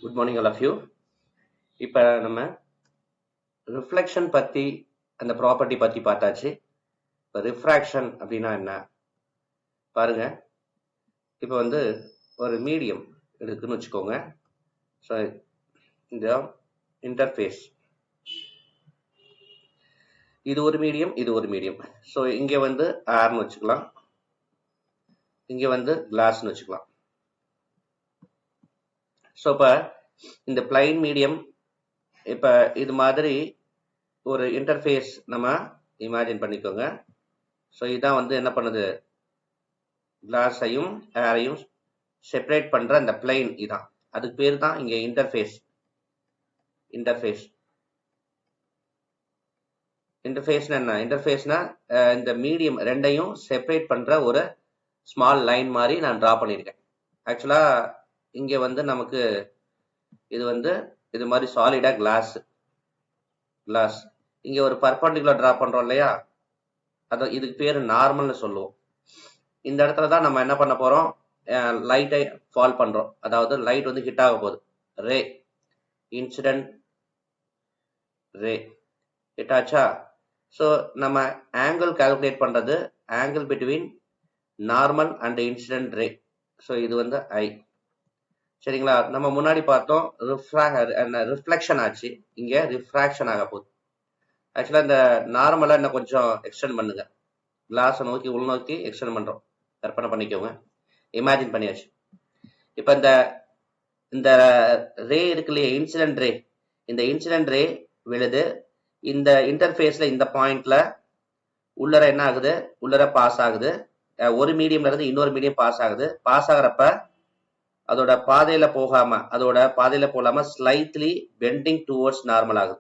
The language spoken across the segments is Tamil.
Good morning, all of you. இப்போ நம்ம ரிஃப்ளெக்ஷன் பற்றி அந்த ப்ராப்பர்ட்டி பற்றி பார்த்தாச்சு. இப்போ ரிஃப்ராக்ஷன் அப்படின்னா என்ன பாருங்க. இப்போ ஒரு மீடியம் இருக்குன்னு வச்சுக்கோங்க. ஸோ இந்த இன்டர்ஃபேஸ் இது ஒரு மீடியம், இது ஒரு மீடியம். ஸோ இங்கே ஏர்னு வச்சுக்கலாம், இங்கே கிளாஸ்னு வச்சுக்கலாம். ஸோ இப்போ இந்த பிளைன் மீடியம் இப்போ இது மாதிரி ஒரு இன்டர்ஃபேஸ் நம்ம இமேஜின் பண்ணிக்கோங்க. ஸோ இதான் என்ன பண்ணுது, கிளாஸையும் ஏரையும் செப்பரேட் பண்ற அந்த பிளைன் இதான். அதுக்கு பேர் தான் இங்க இன்டர்ஃபேஸ். இன்டர்ஃபேஸ்னா என்ன? இன்டர்ஃபேஸ்னா இந்த மீடியம் ரெண்டையும் செப்பரேட் பண்ற ஒரு ஸ்மால் லைன் மாதிரி நான் டிரா பண்ணியிருக்கேன். ஆக்சுவலா இங்க நமக்கு இது இது மாதிரி சாலிடா கிளாஸ் இங்க ஒரு பர்பண்டிகுலர் டிரா பண்றோம் இல்லையா, அது இதுக்கு பேரு நார்மல்னு சொல்லுவோம். இந்த இடத்துல தான் நம்ம என்ன பண்ண போறோம், லைட்டை ஃபால் பண்றோம். அதாவது லைட் ஹிட் ஆக போகுது. ரே இன்சிடென்ட் ரே ஹிட் ஆச்சா. ஸோ நம்ம ஆங்கிள் கால்குலேட் பண்றது angle between normal and incident ray. So இது ஐ. சரிங்களா? நம்ம முன்னாடி பார்த்தோம் ரிஃப்ளெக்ஷன் ஆச்சு, இங்க ரிஃப்ராக்ஷன் ஆக போகுது. ஆக்சுவலா இந்த நார்மலா இன்னும் கொஞ்சம் எக்ஸ்டெண்ட் பண்ணுங்க. கிளாஸை நோக்கி உள்நோக்கி எக்ஸ்டெண்ட் பண்றோம். கற்பனை பண்ணிக்கோங்க, இமேஜின் பண்ணியாச்சு. இப்ப இந்த ரே இருக்கு இல்லையா, இன்சிடென்ட் ரே. இந்த இன்சிடென்ட் ரே விழுது இந்த இன்டர்ஃபேஸ்ல, இந்த பாயிண்ட்ல உள்ளர என்ன ஆகுது, உள்ளர பாஸ் ஆகுது. ஒரு மீடியம்ல இருந்து இன்னொரு மீடியம் பாஸ் ஆகுது. பாஸ் ஆகிறப்ப அதோட பாதையில போகாம ஸ்லைட்லி பெண்டிங் டுவர்ட்ஸ் நார்மல் ஆகுது.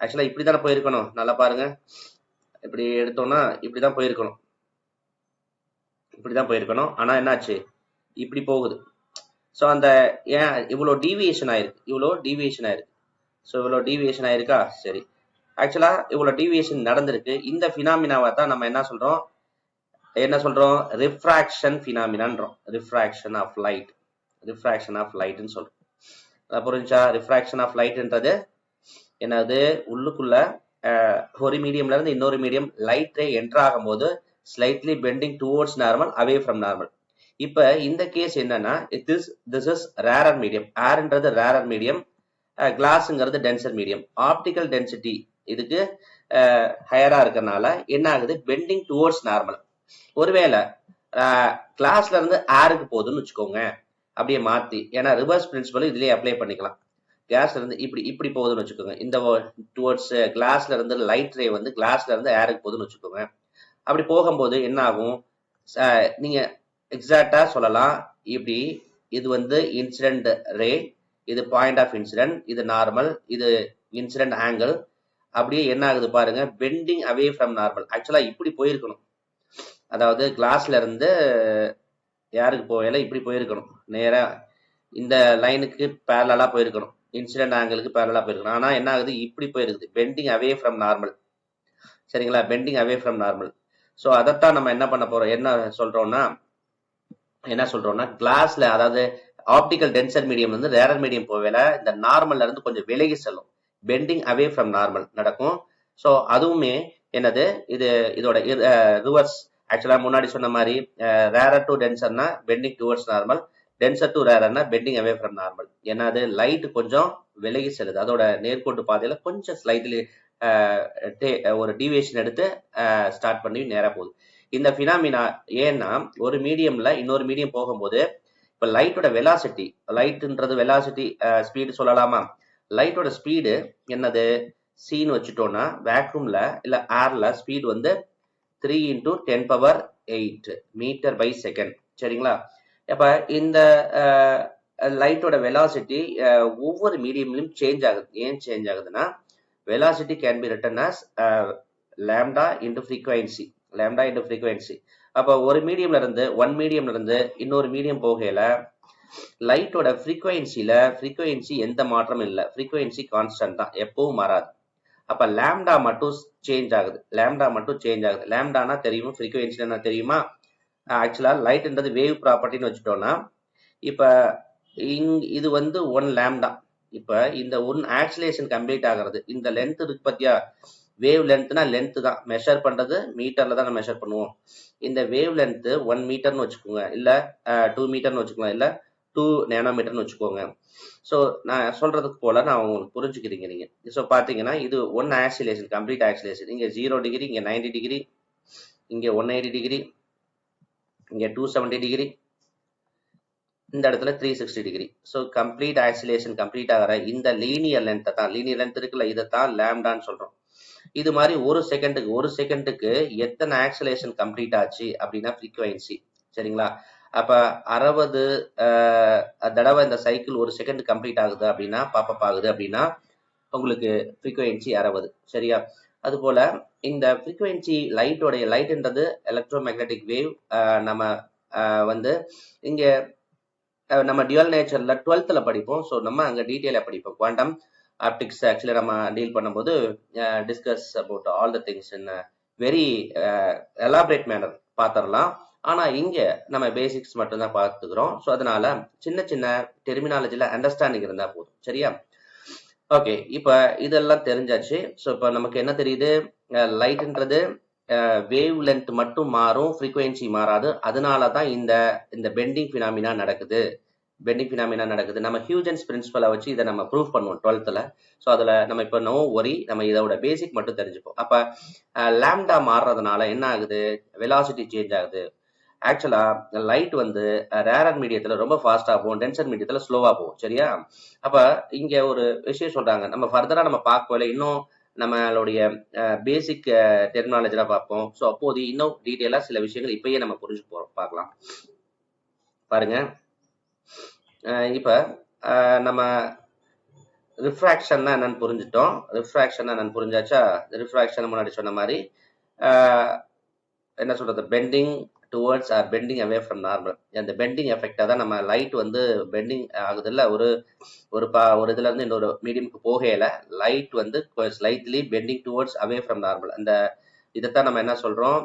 ஆக்சுவலா இப்படித்தானே போயிருக்கணும். நல்லா பாருங்க, இப்படி எடுத்தோம்னா இப்படிதான் போயிருக்கணும். ஆனா என்னாச்சு, இப்படி போகுது. ஸோ அந்த ஏன் இவ்வளோ டீவியேஷன் ஆயிருக்கு, ஸோ இவ்வளோ டீவியேஷன் ஆயிருக்கா? சரி, ஆக்சுவலா இவ்வளோ டீவியேஷன் நடந்திருக்கு. இந்த பினாமினாவை தான் நம்ம என்ன சொல்றோம், ரிஃப்ராக்ஷன் பினாமினான்றோம். ரிஃப்ராக்ஷன் ஆஃப் லைட்னு சொல்றோம். புரிஞ்சா? ரிஃப்ராக்ஷன் ஆஃப் லைட்ன்றது என்னது, உள்ளுக்குள்ள ஒரு மீடியம்ல இருந்து இன்னொரு மீடியம் லைட் ரே என்டர் ஆகும்போது slightly bending towards normal, away from normal. இப்ப இந்த கேஸ் என்னன்னா, திஸ் இஸ் ரேரர் மீடியம். ஏர்ன்றது ரேரர் மீடியம், கிளாஸ்ங்கிறது டென்சர் மீடியம். ஆப்டிக்கல் டென்சிட்டி இதுக்கு ஹையரா இருக்கறனால என்ன ஆகுது, பெண்டிங் டுவர்ட்ஸ் நார்மல். ஒருவேளை கிளாஸ்ல இருந்து ஏருக்கு போகுதுன்னு வச்சுக்கோங்க, அப்படியே மாத்தி, ஏன்னா ரிவர்ஸ் பிரின்சிபல் இதுலயே அப்ளை பண்ணிக்கலாம். கிளாஸ்ல இருந்து இப்படி போகுதுன்னு வச்சுக்கோங்க, இந்த டுவர்ட்ஸ் கிளாஸ்ல இருந்து லைட் ரே கிளாஸ்ல இருந்து ஏருக்கு போகுதுன்னு வச்சுக்கோங்க. அப்படி போகும்போது என்ன ஆகும், நீங்க எக்ஸாக்டா சொல்லலாம் இப்படி, இது இன்சிடென்ட் ரே, இது பாயிண்ட் ஆஃப் இன்சிடென்ட், இது நார்மல், இது இன்சிடென்ட் ஆங்கிள். அப்படியே என்ன ஆகுது பாருங்க, பெண்டிங் அவே ஃப்ரம் நார்மல். ஆக்சுவலா இப்படி போயிருக்கணும், அதாவது கிளாஸ்ல இருந்து யாருக்கு போகல, இப்படி போயிருக்கணும், நேரா இந்த லைனுக்கு பேரலா போயிருக்கணும், இன்சிடென்ட் ஆங்கிளுக்கு பேரலா போயிருக்கணும். ஆனா என்ன ஆகுது, இப்படி போயிருக்குது, பெண்டிங் அவே ஃப்ரம் நார்மல். சரிங்களா? Bending away from normal. So அதைத்தான் நம்ம என்ன பண்ண போறோம், என்ன சொல்றோம்னா கிளாஸ்ல, அதாவது optical denser medium rarer medium போவேல இந்த நார்மல்ல இருந்து கொஞ்சம் விலகி செல்லும், பெண்டிங் அவே ஃப்ரம் நார்மல் நடக்கும். ஸோ அதுவுமே என்னது, இதோட ரிவர்ஸ். ஆக்சுவலா முன்னாடி சொன்ன மாதிரி ரேரர் டு டென்சர்னா bending towards normal, denser to ரேரர்னா பெண்டிங் அவே ஃப்ரம் நார்மல். என்னது, லைட் கொஞ்சம் விலகி செல்லுது, அதோட நேர்கோட்டு பாதையில கொஞ்சம் ஸ்லைட்லி ஒரு டீவியேஷன் எடுத்து ஸ்டார்ட் பண்ணி நேரா போகுது. இந்த பினாமினா ஏன்னா, ஒரு மீடியம்ல இன்னொரு மீடியம் போகும்போது, இப்ப லைட்டோட வெலாசிட்டி, லைட்ன்றது வெலாசிட்டி ஸ்பீடு சொல்லலாமா, லைட்டோட ஸ்பீடு என்னது, சீன்னு வச்சுட்டோம்னா வேக்யூம்ல இல்ல ஏர்ல ஸ்பீட் 3 × 10⁸ மீட்டர் பை செகண்ட். சரிங்களா? அப்ப இந்த லைட்டோட வெலாசிட்டி ஒவ்வொரு மீடியம்லயும் சேஞ்ச் ஆகுது. ஏன் சேஞ்ச் ஆகுதுன்னா, velocity can be written as lambda into frequency. அப்ப ஒரு மீடியம்ல இருந்து இன்னொரு மீடியம் போகையில லைட்டோட ஃப்ரீக்வன்சி எந்த மாற்றமும் இல்லை, ஃப்ரீக்வன்சி கான்ஸ்டன்ட் தான், எப்பவும் மாறாது. அப்ப லாம்டா மட்டும் சேஞ்ச் ஆகுது. லாம்டானா தெரியும், ஃப்ரீக்வன்சினா தெரியுமா? ஆக்சுவலா லைட்ன்றது வேவ் ப்ராப்பர்ட்டின்னு வச்சுட்டோம்னா, இப்ப இது வந்து 1 லாம்டா. இப்ப இந்த 1 ஆக்சிலேஷன் கம்ப்ளீட் ஆகிறது இந்த லென்த் இருக்கு பத்தியா, வேவ் லென்த்னா லென்த் தான் மெஷர் பண்றது, மீட்டர்ல தான் மெஷர் பண்ணுவோம். இந்த வேவ் லென்த் 1 மீட்டர்னு வச்சுக்கோங்க, இல்ல 2 மீட்டர்னு வச்சுக்கலாம், இல்ல 2 நேனோமீட்டர்னு வச்சுக்கோங்க. ஸோ நான் சொல்றதுக்கு போல நான் உங்களுக்கு புரிஞ்சுக்கிறீங்க நீங்க. ஸோ பாத்தீங்கன்னா இது 1 ஆக்சிலேஷன், கம்ப்ளீட் ஆக்சிலேஷன். இங்க 0 டிகிரி, இங்க 90 டிகிரி, இங்க 180 டிகிரி, இங்க 270 டிகிரி, இந்த இடத்துல 360 degree. So complete oscillation complete ஆகிற இந்த லீனியர் லென்த்தை தான், லீனியர் லென்த் இருக்குல்ல, இதைத்தான் லாம்டான்னு சொல்றோம். இது மாதிரி ஒரு செகண்டுக்கு எத்தனை ஆக்சிலேஷன் கம்ப்ளீட் ஆச்சு அப்படின்னா ஃப்ரீக்வன்சி. சரிங்களா? அப்ப 60 தடவை இந்த சைக்கிள் ஒரு செகண்ட் கம்ப்ளீட் ஆகுது அப்படின்னா, பாப்பப் ஆகுது அப்படின்னா உங்களுக்கு ஃப்ரீக்வன்சி 60. சரியா? அது போல இந்த ஃப்ரீக்வன்சி லைட்ன்றது எலக்ட்ரோ மேக்னெட்டிக் வேவ். நம்ம வந்து இங்க நம்ம டியூவல் நேச்சர்ல 12th படிப்போம். ஸோ நம்ம அங்க டீட்டெயிலா படிப்போம். குவாண்டம் ஆப்டிக்ஸ் ஆக்சுவலி நம்ம டீல் பண்ணும்போது discuss about all the things in very elaborate manner பார்த்துடலாம். ஆனா இங்க நம்ம பேசிக்ஸ் மட்டும் தான் பார்த்துக்கிறோம். ஸோ அதனால சின்ன சின்ன டெர்மினாலஜில அண்டர்ஸ்டாண்டிங் இருந்தா போதும். சரியா? ஓகே, இப்ப இதெல்லாம் தெரிஞ்சாச்சு. ஸோ இப்ப நமக்கு என்ன தெரியுது, லைட்ன்றது வேவ் லென்த் மட்டும் மாறும், ஃப்ரீக்வன்சி மாறாது. அதனால தான் இந்த பெண்டிங் ஃபினாமினா நடக்குது. நம்ம ஹியூஜன்ஸ் பிரின்சிபலை வச்சு இதை நம்ம ப்ரூவ் பண்ணுவோம் 12th. ஸோ அதில் நம்ம இப்போ நோ ஒரி, நம்ம இதோட பேசிக் மட்டும் தெரிஞ்சுப்போம். அப்போ லாம்டா மாறுறதுனால என்ன ஆகுது, வெலாசிட்டி சேஞ்ச் ஆகுது. ஆக்சுவலா லைட் வந்து ரேரர் மீடியத்துல ரொம்ப ஃபாஸ்டா போகும், டென்சர் மீடியத்துல ஸ்லோவா போகும். சரியா? அப்ப இங்க ஒரு விஷயம் சொல்றாங்க, நம்ம ஃபர்தரா நம்ம பார்க்கல, இன்னும் நம்மளுடைய பேசிக் டெர்மினாலஜிலாம் பார்ப்போம். ஸோ அப்போது இன்னும் டீட்டெயிலா சில விஷயங்கள் இப்பயே நம்ம புரிஞ்சு பார்க்கலாம். பாருங்க, இப்ப நம்ம ரிஃப்ராக்ஷன்னா என்னன்னு புரிஞ்சுட்டோம். ரிஃப்ராக்ஷன் என்னன்னு புரிஞ்சாச்சா? ரிஃப்ராக்ஷன் முன்னாடி சொன்ன மாதிரி என்ன சொல்றது, bending towards or bending away from normal. அந்த பெண்டிங் எஃபெக்டா தான் நம்ம லைட் வந்து பெண்டிங் ஆகுது இல்ல, ஒரு இதுல இருந்து இன்னொரு மீடியமுக்கு போகையில லைட் வந்து slightly bending towards away from normal. அந்த இதைத்தான் நம்ம என்ன சொல்றோம்,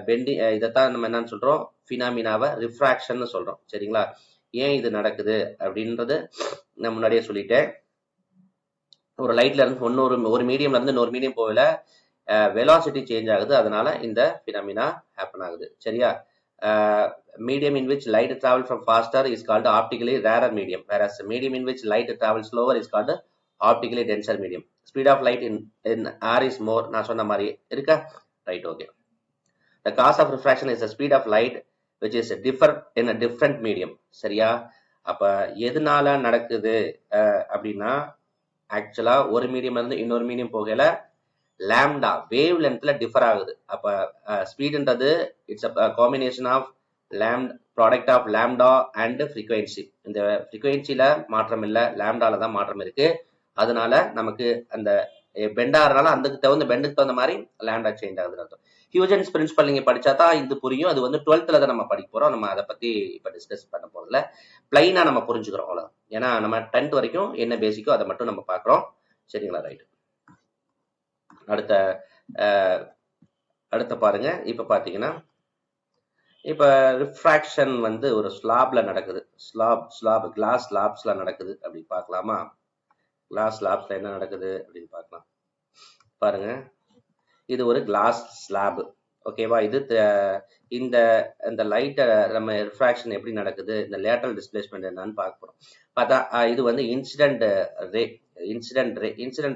பெண்டிங், இதைத்தான் நம்ம என்னன்னு சொல்றோம், ஃபினாமினாவை ரிஃப்ராக்ஷன் சொல்றோம். சரிங்களா? ஏன் இது நடக்குது அப்படின்றது நான் முன்னாடியே சொல்லிட்டேன். ஒரு லைட்ல இருந்து ஒரு மீடியம்ல இருந்து இன்னொரு மீடியம் போகல, வெலாசிட்டி சேஞ்ச் ஆகுது, அதனால இந்த பினாமினா ஹேப்பன் ஆகுது. சரியா? medium in which light travel from faster is called optically rarer medium, whereas medium in which light travels slower is called optically denser medium. Speed of light in r is more. நான் சொன்ன மாதிரி இருக்கா? Right, okay. The cause of refraction is the speed of light which is differ in a different medium. சரியா? அப்ப எதனால நடக்குது அப்படின்னா, ஆக்சுவலா ஒரு மீடியம்ல இருந்து இன்னொரு மீடியம் போகல, லாம்டா வேவ் லென்த்ல டிஃபர் ஆகுது. அப்ப ஸ்பீடுன்றது it's a combination of product of lambda and frequency. இந்த ஃப்ரீக்வன்சில மாற்றம் இல்லை, லாம்டால தான் மாற்றம் இருக்கு. அதனால நமக்கு அந்த பெண்ட் ஆகிறதுனால அந்த பெண்டுக்கு தகுந்த மாதிரி லாம்டா சேஞ்ச் ஆகுதுன்னு அர்த்தம். ஹியூஜன்ஸ் பிரின்சிபல் நீங்க படிச்சா தான் இது புரியும். அது வந்து 12th தான் நம்ம படிக்க போறோம். நம்ம அதை பத்தி இப்ப டிஸ்கஸ் பண்ண போறதுல பிளைனா நம்ம புரிஞ்சுக்கிறோம், அவ்வளவுதான். ஏன்னா நம்ம 10th வரைக்கும் என்ன பேசிக்கோ அதை மட்டும் நம்ம பாக்குறோம். சரிங்களா? ரைட். அடுத்த பாருங்க. இப்ப பாத்தீங்கன்னா, இப்ப ரிஃப்ராக்ஷன் வந்து ஒரு ஸ்லாப்ல நடக்குது. கிளாஸ் ஸ்லாப்ஸ்ல நடக்குது அப்படி பார்க்கலாமா? கிளாஸ் ஸ்லாப்ஸ்ல என்ன நடக்குது அப்படின்னு பார்க்கலாம். பாருங்க, இது ஒரு கிளாஸ் ஸ்லாப். ஓகேவா? இது இந்த லைட்டை நம்ம ரிஃப்ராக்ஷன் எப்படி நடக்குது, இந்த லேட்டரல் டிஸ்பிளேஸ்மெண்ட் என்னன்னு பார்க்க போறோம். பார்த்தா இது வந்து இன்சிடென்ட்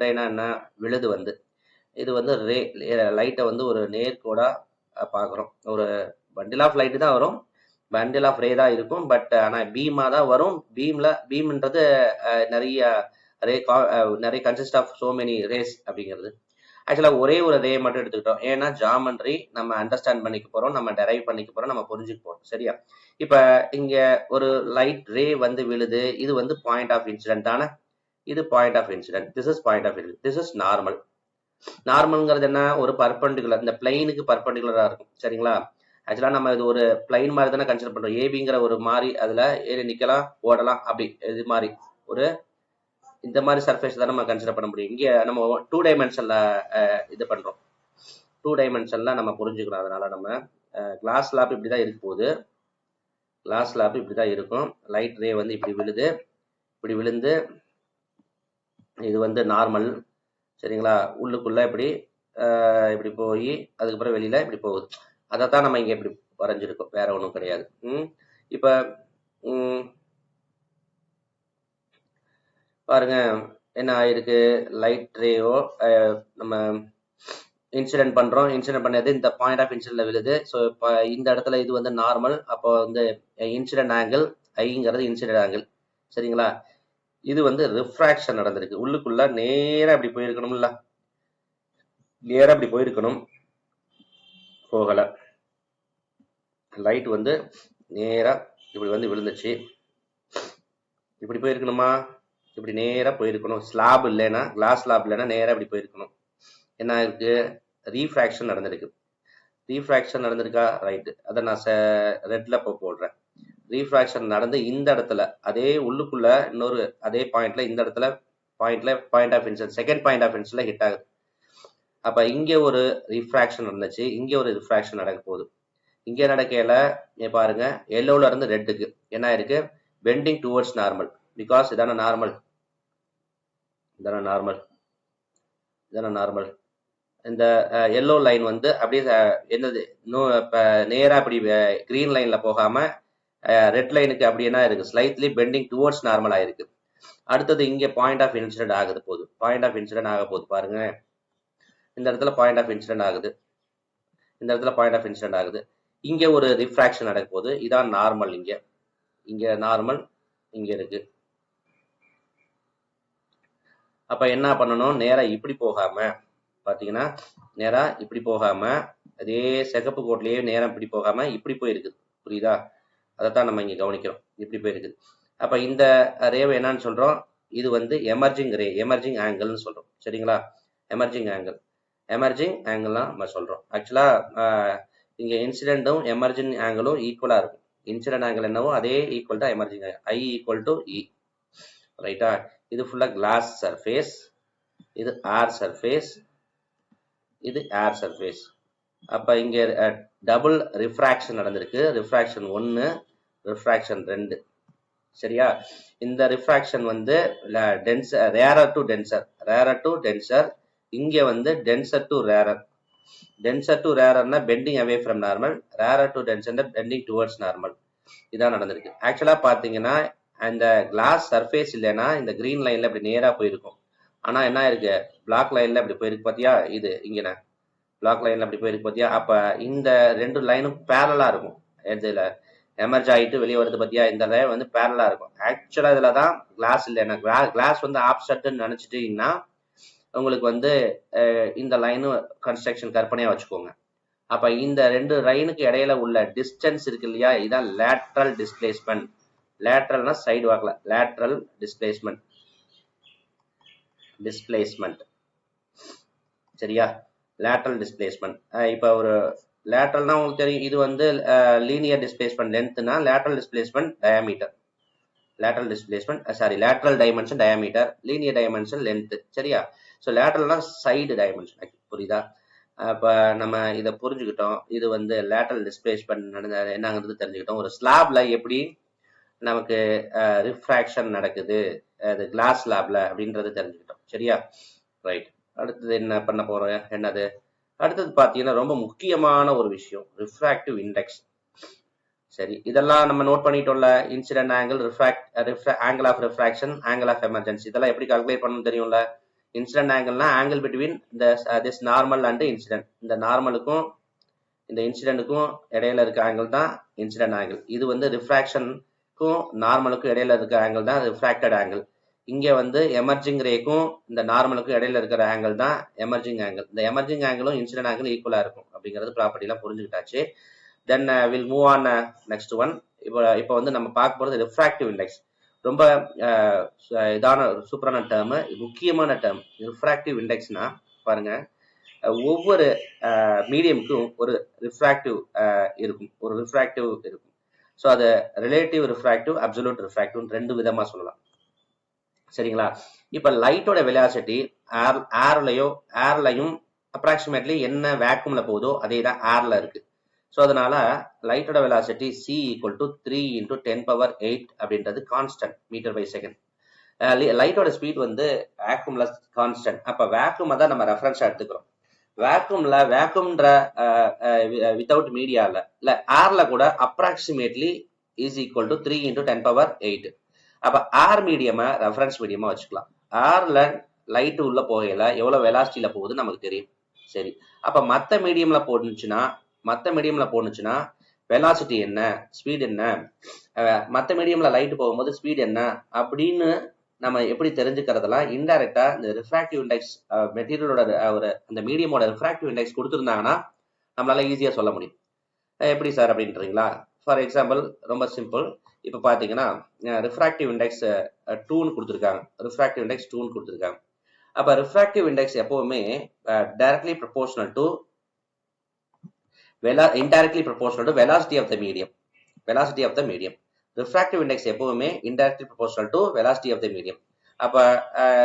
ரேனா என்ன, விழுது வந்து இது வந்து லைட்டை வந்து ஒரு நேர்கோடா பார்க்குறோம். ஒரு பண்டில் ஆஃப் லைட்டு தான் வரும், பண்டில் ஆஃப் ரே தான் இருக்கும். பட் ஆனால் பீமா தான் வரும். பீம்ன்றது நிறைய consist of so many rays அப்படிங்கிறது. ஆக்சுவலாக ஒரே ஒரு ரே மட்டும் எடுத்துக்கிட்டோம். ஏன்னா ஜாமெண்ட்ரி நம்ம அண்டர்ஸ்டாண்ட் பண்ணிக்க போறோம், நம்ம டெரைவ் பண்ணிக்க போறோம், நம்ம புரிஞ்சுக்க போறோம். சரியா? இப்ப இங்க ஒரு லைட் ரே வந்து விழுது. இது வந்து பாயிண்ட் ஆஃப் இன்சிடென்ட் தானே. இது point of incident. This is point of incident. This is normal. நார்மல்ங்கிறது என்ன, ஒரு பர்பண்டிகுலர், இந்த பிளைனுக்கு பர்பண்டிகுலரா இருக்கும். சரிங்களா? ஆக்சுவலா நம்ம இது ஒரு பிளைன் மாதிரி தானே கன்சிடர் பண்றோம். ஏபிங்கிற ஒரு மாதிரி அதுல ஏறி நிக்கலாம், ஓடலாம், அப்படி இது மாதிரி ஒரு இந்த மாதிரி சர்ஃபேஸ் தான் நம்ம கன்சிடர் பண்ண முடியும். இங்க நம்ம 2 டைமென்ஷன்ல இது பண்றோம். 2 டைமென்ஷன்ல நம்ம புரிஞ்சுக்கணும். அதனால நம்ம கிளாஸ் ஸ்லாப் இப்படிதான் இருக்க போகுது. கிளாஸ் ஸ்லாப் இப்படிதான் இருக்கும். லைட் ரே வந்து இப்படி விழுது. இப்படி விழுந்து இது வந்து நார்மல். சரிங்களா? உள்ளுக்குள்ள இப்படி இப்படி போய் அதுக்கப்புறம் வெளியில இப்படி போகுது. அதைத்தான் நம்ம இங்க இப்படி வரைஞ்சிருக்கோம், வேற ஒன்றும் கிடையாது. இப்ப பாருங்க என்ன ஆயிருக்கு, லைட் ரேயோ நம்ம இன்சிடென்ட் பண்றோம், இன்சிடென்ட் பண்ணது இந்த பாயிண்ட் ஆஃப் இன்சிடென்ட்ல விழுது. ஸோ இப்போ இந்த இடத்துல இது வந்து நார்மல், அப்போ வந்து இன்சிடென்ட் ஆங்கிள் ஐங்கிறது இன்சிடென்ட் ஆங்கிள். சரிங்களா? இது வந்து ரிஃப்ராக்ஷன் நடந்திருக்கு. உள்ளுக்குள்ள நேரா இப்படி போயிருக்கணும்ல, நேரா இப்படி போயிருக்கணும், போகல. லைட் வந்து நேரா இப்படி வந்து விழுந்துச்சு. இப்படி போயிருக்கணுமா, இப்படி நேரா போயிருக்கணும். ஸ்லாப் இல்லைன்னா, கிளாஸ் ஸ்லாப் இல்லைன்னா நேரா இப்படி போயிருக்கணும். என்ன இருக்கு, ரீஃப்ராக்ஷன் நடந்திருக்கு. ரீஃப்ராக்ஷன் நடந்திருக்கா, ரைட்டு. அதை நான் ரெட்ல போடுறேன். ரீஃப்ராக்ஷன் நடந்து இந்த இடத்துல அதே உள்ளுக்குள்ள இன்னொரு அதே பாயிண்ட்ல இந்த இடத்துல point of incident, second point of இன்சிடென்ட்ல ஹிட் ஆகுது. அப்ப இங்க ஒரு ரிஃப்ராக்ஷன் நடந்துச்சு, இங்க ஒரு ரிஃப்ராக்ஷன் நடக்க போகுது. இங்க நடக்கையில பாருங்க, எல்லோல இருந்து ரெட்டுக்கு என்ன இருக்கு, பெண்டிங் டுவர்ட்ஸ் நார்மல். பிகாஸ் இதான நார்மல், இதான நார்மல், இதான நார்மல். இந்த எல்லோ லைன் வந்து அப்படியே என்னது நேரா அப்படி கிரீன் லைன்ல போகாம ரெட் லைனுக்கு அப்படி என்ன இருக்கு, ஸ்லைட்லி பெண்டிங் டுவர்ட்ஸ் நார்மல் ஆயிருக்கு. அடுத்தது இங்க பாயிண்ட் ஆஃப் இன்சிடென்ட் ஆகுது போகுது, பாயிண்ட் ஆஃப் இன்சிடென்ட் ஆக போகுது. பாருங்க இந்த இடத்துல பாயிண்ட் ஆஃப் இன்சிடென்ட் ஆகுது, இந்த இடத்துல பாயிண்ட் ஆஃப் இன்சிடென்ட் ஆகுது. இங்க ஒரு ரிஃப்ராக்ஷன் நடக்க போகுது. இதான் நார்மல். இங்க நார்மல் இங்க இருக்கு. அப்ப என்ன பண்ணணும், நேரா இப்படி போகாம பாத்தீங்கன்னா, நேரா இப்படி போகாம அதே சிகப்பு கோட்லயே நேரம் இப்படி போகாம இப்படி போயிருக்குது. புரியுதா? அதைத்தான் நம்ம இங்க கவனிக்கிறோம், இப்படி போயிருக்குது. அப்ப இந்த ரேவை என்னன்னு சொல்றோம், இது வந்து எமர்ஜிங் ரே, எமர்ஜிங் ஆங்கிள்னு சொல்றோம். சரிங்களா? எமர்ஜிங் ஆங்கிள், எமர்ஜிங் ஆங்கிள்லாம் நம்ம சொல்றோம். ஆக்சுவலா இங்க இன்சிடென்ட்டும் எமர்ஜிங் ஆங்கிளும் ஈக்குவலா இருக்கும். இன்சிடென்ட் ஆங்கிள் என்னவோ அதே equal to emerging angle, I equal to E. ரைட்டா? இது ஃபுல்லா கிளாஸ் சர்ஃபேஸ், இது ஏர் சர்ஃபேஸ், இது ஏர் சர்ஃபேஸ். அப்ப இங்க டபுள் ரிஃப்ராக்ஷன் நடந்திருக்கு. Refraction 1, refraction 2. சரியா? இந்த ரிஃப்ராக்ஷன் வந்து rarer to denser, rarer to denser. இங்க வந்து denser to rarer. Denser to ரேரர்னா bending away from normal, rarer to denser bending towards normal. இதான் நடந்திருக்கு. ஆக்சுவலா பாத்தீங்கன்னா அந்த கிளாஸ் சர்ஃபேஸ் இல்லைன்னா இந்த கிரீன் லைன்ல இப்படி நேரா போயிருக்கும். ஆனா என்ன இருக்கு, பிளாக் லைன்ல இப்படி போயிருக்கு பாத்தியா, இது இங்க பிளாக் லைன்ல அப்படி போயிருக்கு பாத்தியா. அப்ப இந்த ரெண்டு லைனும் பேரலா இருக்கும். இதுல எமர்ஜ் ஆயிட்டு வெளியே வருது பாத்தியா, இந்த லைன் வந்து பேரலா இருக்கும். ஆக்சுவலா இதுலதான் கிளாஸ் இல்லைன்னா, கிளாஸ் வந்து ஆப்செட்னு நினைச்சிட்டீங்கன்னா உங்களுக்கு வந்து இந்த லைனு கன்ஸ்ட்ரக்ஷன் கற்பனையா வச்சுக்கோங்க. அப்ப இந்த ரெண்டு லைனுக்கு இடையில உள்ள டிஸ்டன்ஸ் இருக்கு இல்லையா, இதான் லேட்ரல் டிஸ்பிளேஸ்மெண்ட். லேட்ரல்னா சைடு வாக்ல, லேட்ரல் டிஸ்பிளேஸ்மெண்ட், டிஸ்பிளேஸ்மெண்ட். சரியா? Lateral displacement. இப்ப ஒரு லேட்ரல்னா உங்களுக்கு தெரியும், இது வந்து லீனியர் டிஸ்பிளேஸ்மெண்ட் லென்த்னா lateral displacement diameter, lateral displacement sorry lateral dimension diameter, linear dimension length. சரியா? ஸோ லேட்ரல்னா சைடு டைமென்ஷன். புரியுதா? அப்ப நம்ம இதை புரிஞ்சுக்கிட்டோம். இது வந்து லேட்ரல் டிஸ்பிளேஸ்மெண்ட் என்னங்கிறது தெரிஞ்சுக்கிட்டோம். ஒரு ஸ்லாப்ல எப்படி நமக்கு ரிஃப்ராக்ஷன் நடக்குது அது கிளாஸ் ஸ்லாப்ல அப்படின்றது தெரிஞ்சுக்கிட்டோம். சரியா? ரைட். அடுத்தது என்ன பண்ண போறோம், என்னது அடுத்தது பாத்தீங்கன்னா ரொம்ப முக்கியமான ஒரு விஷயம், ரிஃப்ராக்டிவ் இண்டெக்ஸ். சரி, இதெல்லாம் நம்ம நோட் பண்ணிட்டோம்ல. Incident angle, angle of refraction, angle of emergency, இதெல்லாம் எப்படி கால்குலேட் பண்ணணும் தெரியும்ல. இன்சிடென்ட் ஆங்கிள்னா angle between this normal and incident. இந்த நார்மலுக்கும் இந்த இன்சிடென்ட்டுக்கும் இடையில இருக்க ஆங்கிள் தான் இன்சிடென்ட் ஆங்கிள். இது வந்து ரிஃப்ராக்ஷனுக்கும் நார்மலுக்கும் இடையில இருக்க ஆங்கிள் தான் ரிஃப்ராக்டட் ஆங்கிள். இங்க வந்து எமர்ஜிங் ரேக்கும் இந்த நார்மலுக்கும் இடையில இருக்கிற ஆங்கிள் தான் எமர்ஜிங் ஆங்கிள். இந்த எமர்ஜிங் ஆங்கிளும் இன்சிடென்ட் ஆங்கிள் ஈக்குவலா இருக்கும் அப்படிங்கிறது ப்ராப்பர்ட்டி எல்லாம் புரிஞ்சுக்கிட்டாச்சு. Then will move on next one. இப்போ வந்து நம்ம பார்க்க போறது ரிஃப்ராக்டிவ் இண்டெக்ஸ். ரொம்ப இதான சூப்பரான டேர்ம், முக்கியமான டேர்ம் ரிஃப்ராக்டிவ் இண்டெக்ஸ்னா. பாருங்க, ஒவ்வொரு மீடியமுக்கும் ஒரு ரிஃப்ராக்டிவ் இருக்கும், ஒரு ரிஃப்ராக்டிவ் இருக்கும். ஸோ அது ரிலேட்டிவ் ரிஃப்ராக்டிவ், அப்சல்யூட் ரிஃப்ராக்டிவ் ரெண்டு விதமா சொல்லலாம். சரிங்களா? இப்ப லைட்டோட வெலாசிட்டி ஏர்லயும் அப்ராக்சிமேட்லி என்ன வேக்யூம்ல போகுதோ அதே தான் ஏர்ல இருக்கு. ஸோ அதனால லைட்டோட வெலாசிட்டி c ஈக்குவல் டு 3 × 10⁸ அப்படின்றது கான்ஸ்டன்ட் மீட்டர் பை செகண்ட். லைட்டோட ஸ்பீட் வந்து வேக்யூம்ல கான்ஸ்டன்ட். அப்ப வேக்யூம் தான் நம்ம ரெஃபரன்ஸா எடுத்துக்கிறோம். வேக்யூம்ன்ற வித்தவுட் மீடியால இல்ல ஏர்ல கூட அப்ராக்சிமேட்லி இஸ் ஈக்குவல் டு 3 × 10⁸. அப்ப ஏர் மீடியமை ரெஃபரன்ஸ் மீடியமா வச்சுக்கலாம். ஏர்ல லைட் உள்ள போகையில எவ்வளவு வெலாசிட்டியில போகுது நமக்கு தெரியும். சரி, அப்ப மத்த மீடியம்ல போனுச்சுன்னா வெலாசிட்டி என்ன, ஸ்பீட் என்ன, மத்த மீடியம்ல லைட் போகும்போது ஸ்பீட் என்ன அப்படின்னு நம்ம எப்படி தெரிஞ்சுக்கிறதுலாம் இன்டைரக்டா இந்த ரிஃப்ராக்டிவ் இண்டெக்ஸ் மெட்டீரியலோட ஒரு அந்த மீடியமோட ரிஃப்ராக்டிவ் இண்டெக்ஸ் கொடுத்துருந்தாங்கன்னா நம்மளால ஈஸியா சொல்ல முடியும். எப்படி சார் அப்படின்றீங்களா? ஃபார் எக்ஸாம்பிள் ரொம்ப சிம்பிள். இப்போ பார்த்தீங்கன்னா ரிஃப்ராக்டிவ் இண்டெக்ஸ் 2ன்னு கொடுத்துருக்காங்க. அப்போ ரிஃப்ராக்டிவ் இண்டெக்ஸ் எப்பவுமே directly proportional to indirectly proportional to velocity of the medium. Refractive index எப்பவுமே indirectly proportional to velocity of the medium. அப்போ